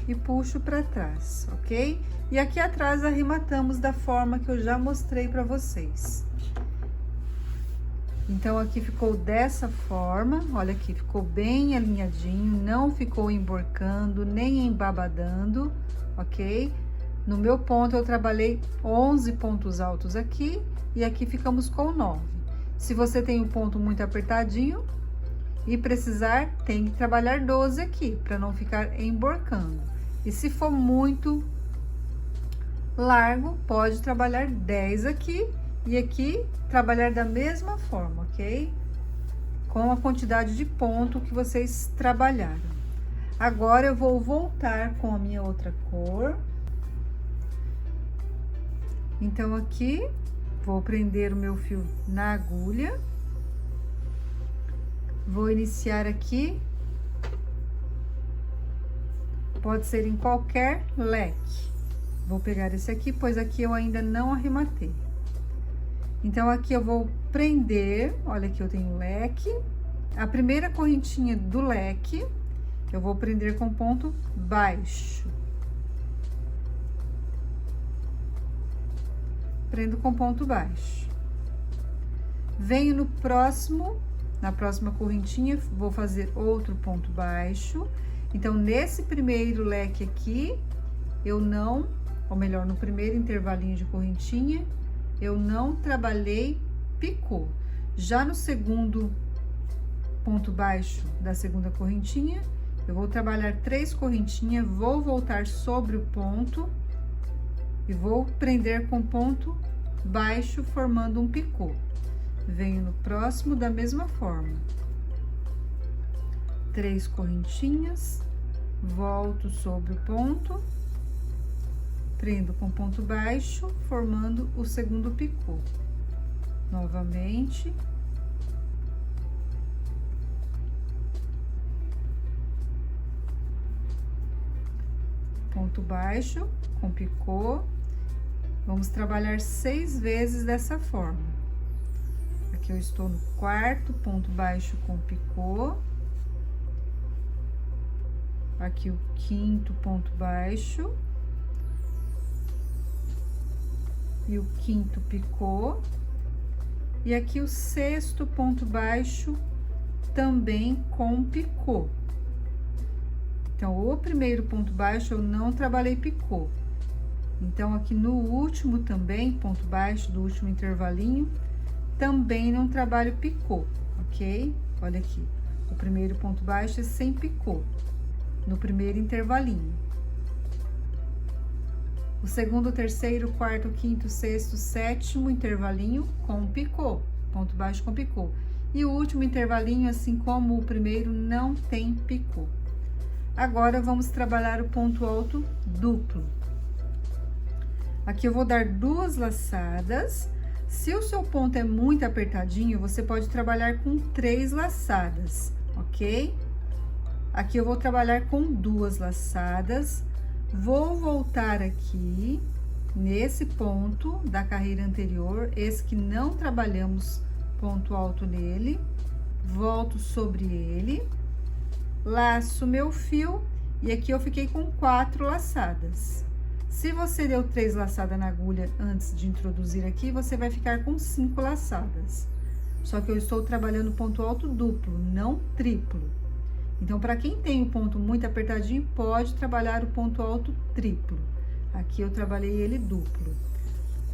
e puxo para trás, ok? E aqui atrás arrematamos da forma que eu já mostrei para vocês. Então, aqui ficou dessa forma, olha aqui, ficou bem alinhadinho, não ficou emborcando, nem embabadando, ok? No meu ponto, eu trabalhei 11 pontos altos aqui, e aqui ficamos com 9. Se você tem um ponto muito apertadinho e precisar, tem que trabalhar 12 aqui, para não ficar emborcando. E se for muito largo, pode trabalhar 10 aqui, e aqui trabalhar da mesma forma, ok? Com a quantidade de ponto que vocês trabalharam. Agora, eu vou voltar com a minha outra cor. Então, aqui, vou prender o meu fio na agulha. Vou iniciar aqui. Pode ser em qualquer leque. Vou pegar esse aqui, pois aqui eu ainda não arrematei. Então, aqui eu vou prender, olha aqui eu tenho o leque, a primeira correntinha do leque, eu vou prender com ponto baixo. Prendo com ponto baixo. Venho no próximo, na próxima correntinha, vou fazer outro ponto baixo. Então, nesse primeiro leque aqui, eu não, ou melhor, no primeiro intervalinho de correntinha, eu não trabalhei picô. Já no segundo ponto baixo da segunda correntinha, eu vou trabalhar 3 correntinhas, vou voltar sobre o ponto e vou prender com ponto baixo, formando um picô. Venho no próximo da mesma forma. 3 correntinhas, volto sobre o ponto, prendo com ponto baixo, formando o segundo picô. Novamente. Ponto baixo com picô. Vamos trabalhar 6 vezes dessa forma. Aqui eu estou no quarto ponto baixo com picô. Aqui o quinto ponto baixo. E o quinto picô, e aqui o sexto ponto baixo também com picô. Então, o primeiro ponto baixo eu não trabalhei picô. Então, aqui no último também, ponto baixo do último intervalinho, também não trabalho picô, ok? Olha aqui, o primeiro ponto baixo é sem picô, no primeiro intervalinho. O segundo, terceiro, quarto, quinto, sexto, sétimo intervalinho com picô, ponto baixo com picô. E o último intervalinho, assim como o primeiro, não tem picô. Agora, vamos trabalhar o ponto alto duplo. Aqui eu vou dar 2 laçadas. Se o seu ponto é muito apertadinho, você pode trabalhar com 3 laçadas, ok? Aqui eu vou trabalhar com 2 laçadas. Vou voltar aqui nesse ponto da carreira anterior, esse que não trabalhamos ponto alto nele. Volto sobre ele, laço meu fio e aqui eu fiquei com 4 laçadas. Se você deu 3 laçadas na agulha antes de introduzir aqui, você vai ficar com 5 laçadas. Só que eu estou trabalhando ponto alto duplo, não triplo. Então, para quem tem o ponto muito apertadinho, pode trabalhar o ponto alto triplo. Aqui eu trabalhei ele duplo.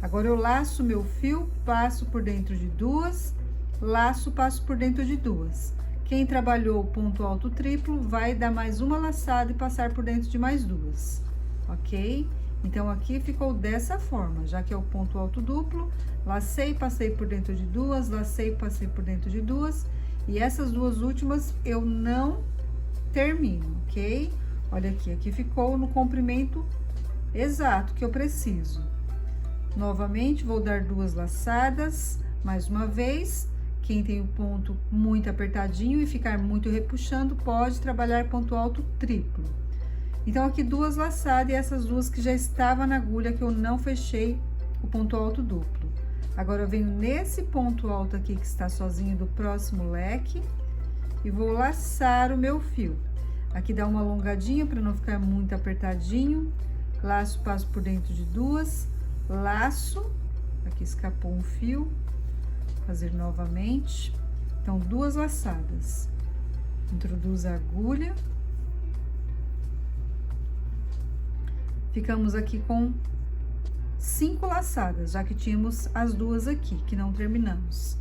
Agora, eu laço meu fio, passo por dentro de 2, laço, passo por dentro de 2. Quem trabalhou o ponto alto triplo, vai dar mais uma laçada e passar por dentro de mais 2, ok? Então, aqui ficou dessa forma, já que é o ponto alto duplo, lacei, passei por dentro de 2, lacei, passei por dentro de 2, e essas 2 últimas eu não termino, ok? Olha aqui, aqui ficou no comprimento exato que eu preciso. Novamente, vou dar 2 laçadas, mais uma vez. Quem tem o ponto muito apertadinho e ficar muito repuxando, pode trabalhar ponto alto triplo. Então, aqui 2 laçadas e essas 2 que já estavam na agulha, que eu não fechei o ponto alto duplo. Agora, eu venho nesse ponto alto aqui, que está sozinho do próximo leque, e vou laçar o meu fio. Aqui dá uma alongadinha para não ficar muito apertadinho. Laço, passo por dentro de 2, laço, aqui escapou um fio, fazer novamente. Então, 2 laçadas. Introduz a agulha. Ficamos aqui com 5 laçadas, já que tínhamos as 2 aqui, que não terminamos.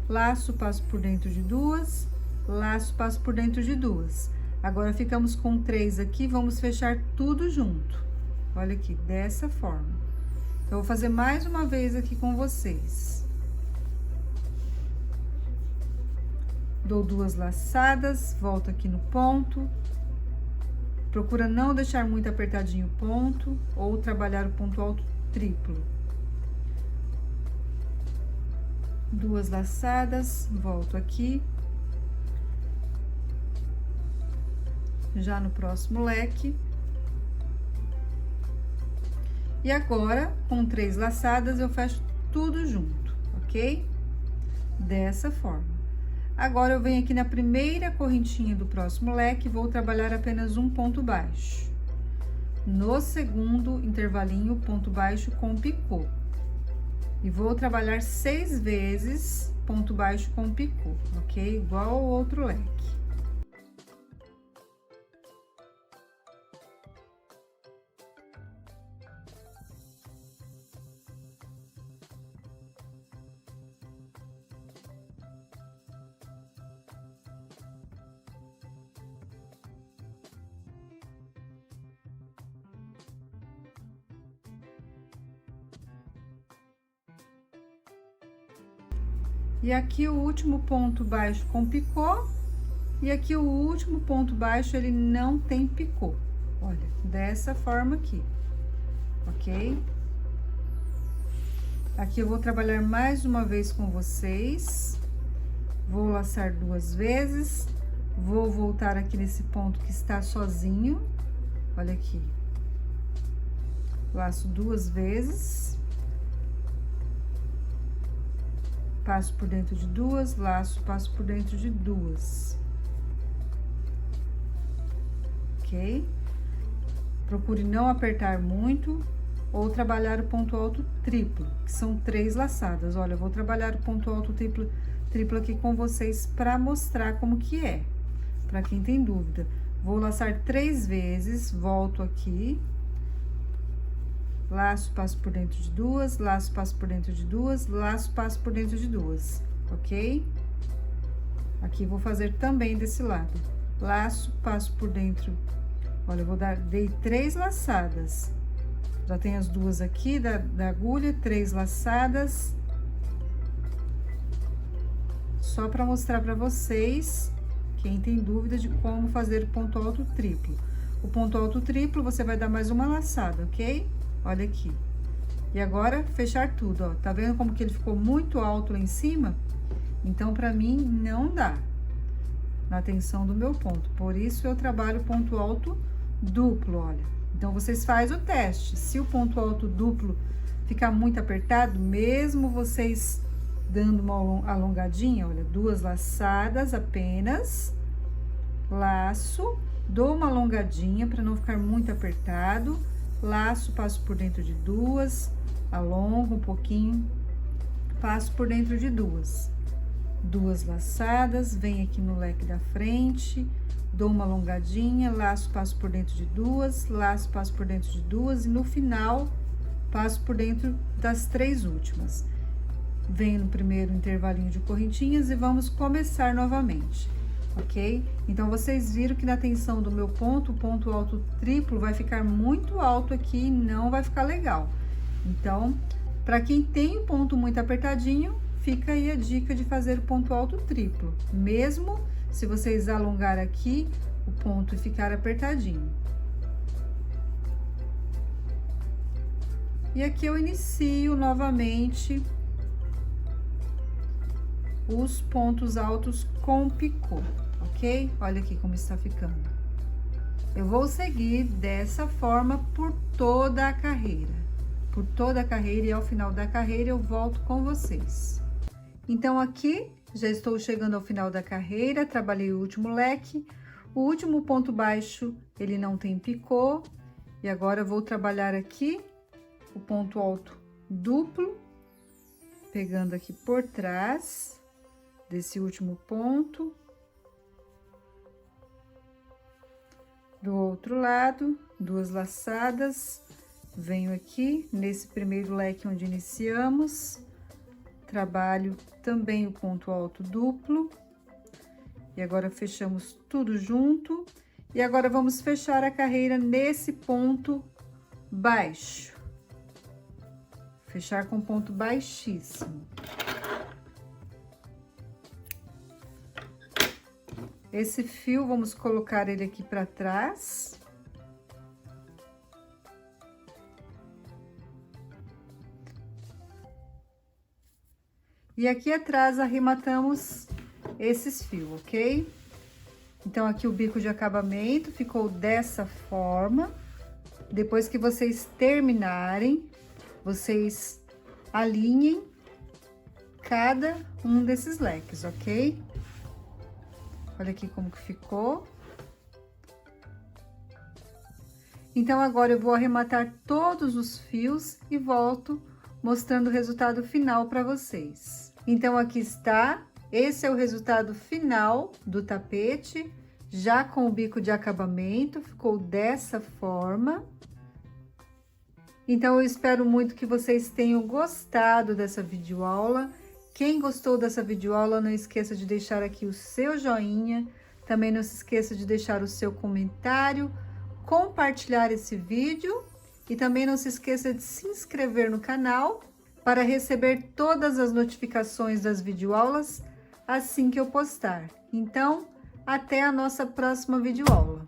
Laço, passo por dentro de 2, laço, passo por dentro de 2. Agora, ficamos com 3 aqui, vamos fechar tudo junto. Olha aqui, dessa forma. Eu vou fazer mais uma vez aqui com vocês. Dou 2 laçadas, volto aqui no ponto. Procura não deixar muito apertadinho o ponto, ou trabalhar o ponto alto triplo. 2 laçadas, volto aqui. Já no próximo leque. E agora, com 3 laçadas, eu fecho tudo junto, ok? Dessa forma. Agora, eu venho aqui na primeira correntinha do próximo leque, vou trabalhar apenas um ponto baixo. No segundo intervalinho, ponto baixo com picô. E vou trabalhar 6 vezes ponto baixo com picô, ok? Igual ao outro leque. E aqui o último ponto baixo com picô, e aqui o último ponto baixo, ele não tem picô. Olha, dessa forma aqui, ok? Aqui eu vou trabalhar mais uma vez com vocês. Vou laçar 2 vezes, vou voltar aqui nesse ponto que está sozinho. Olha aqui. Laço 2 vezes. Passo por dentro de 2, laço, passo por dentro de 2. Ok? Procure não apertar muito ou trabalhar o ponto alto triplo, que são 3 laçadas. Olha, eu vou trabalhar o ponto alto triplo aqui com vocês para mostrar como que é, para quem tem dúvida. Vou laçar 3 vezes, volto aqui. Laço, passo por dentro de 2, laço, passo por dentro de 2, laço, passo por dentro de 2, ok? Aqui vou fazer também desse lado. Laço, passo por dentro. Olha, eu dei 3 laçadas. Já tem as 2 aqui da agulha, 3 laçadas. só para mostrar para vocês, quem tem dúvida de como fazer o ponto alto triplo. O ponto alto triplo, você vai dar mais uma laçada, ok? Olha aqui. E agora, fechar tudo, ó. Tá vendo como que ele ficou muito alto lá em cima? Então, pra mim, não dá na tensão do meu ponto. Por isso, eu trabalho ponto alto duplo, olha. Então, vocês fazem o teste. Se o ponto alto duplo ficar muito apertado, mesmo vocês dando uma alongadinha, olha, 2 laçadas apenas, laço, dou uma alongadinha para não ficar muito apertado, laço, passo por dentro de 2, alongo um pouquinho, passo por dentro de 2 laçadas, venho aqui no leque da frente, dou uma alongadinha, laço, passo por dentro de 2, laço, passo por dentro de 2 e no final passo por dentro das 3 últimas. Venho no primeiro intervalinho de correntinhas e vamos começar novamente, ok? Então, vocês viram que na tensão do meu ponto, o ponto alto triplo vai ficar muito alto aqui e não vai ficar legal. Então, para quem tem um ponto muito apertadinho, fica aí a dica de fazer o ponto alto triplo, mesmo se vocês alongar aqui o ponto e ficar apertadinho. E aqui eu inicio novamente os pontos altos com picô, ok? Olha aqui como está ficando. Eu vou seguir dessa forma por toda a carreira. Por toda a carreira, e ao final da carreira eu volto com vocês. Então, aqui, já estou chegando ao final da carreira, trabalhei o último leque. O último ponto baixo, ele não tem picô. E agora, eu vou trabalhar aqui o ponto alto duplo, pegando aqui por trás desse último ponto. Do outro lado, 2 laçadas, venho aqui nesse primeiro leque onde iniciamos, trabalho também o ponto alto duplo, e agora fechamos tudo junto, e agora vamos fechar a carreira nesse ponto baixo, fechar com ponto baixíssimo. Esse fio, vamos colocar ele aqui para trás. E aqui atrás arrematamos esses fios, ok? Então, aqui o bico de acabamento ficou dessa forma. Depois que vocês terminarem, vocês alinhem cada um desses leques, ok? Olha aqui como que ficou. Então, agora eu vou arrematar todos os fios e volto mostrando o resultado final para vocês. Então, aqui está. Esse é o resultado final do tapete, já com o bico de acabamento, ficou dessa forma. Então, eu espero muito que vocês tenham gostado dessa videoaula. Quem gostou dessa videoaula, não esqueça de deixar aqui o seu joinha, também não se esqueça de deixar o seu comentário, compartilhar esse vídeo e também não se esqueça de se inscrever no canal para receber todas as notificações das videoaulas assim que eu postar. Então, até a nossa próxima videoaula.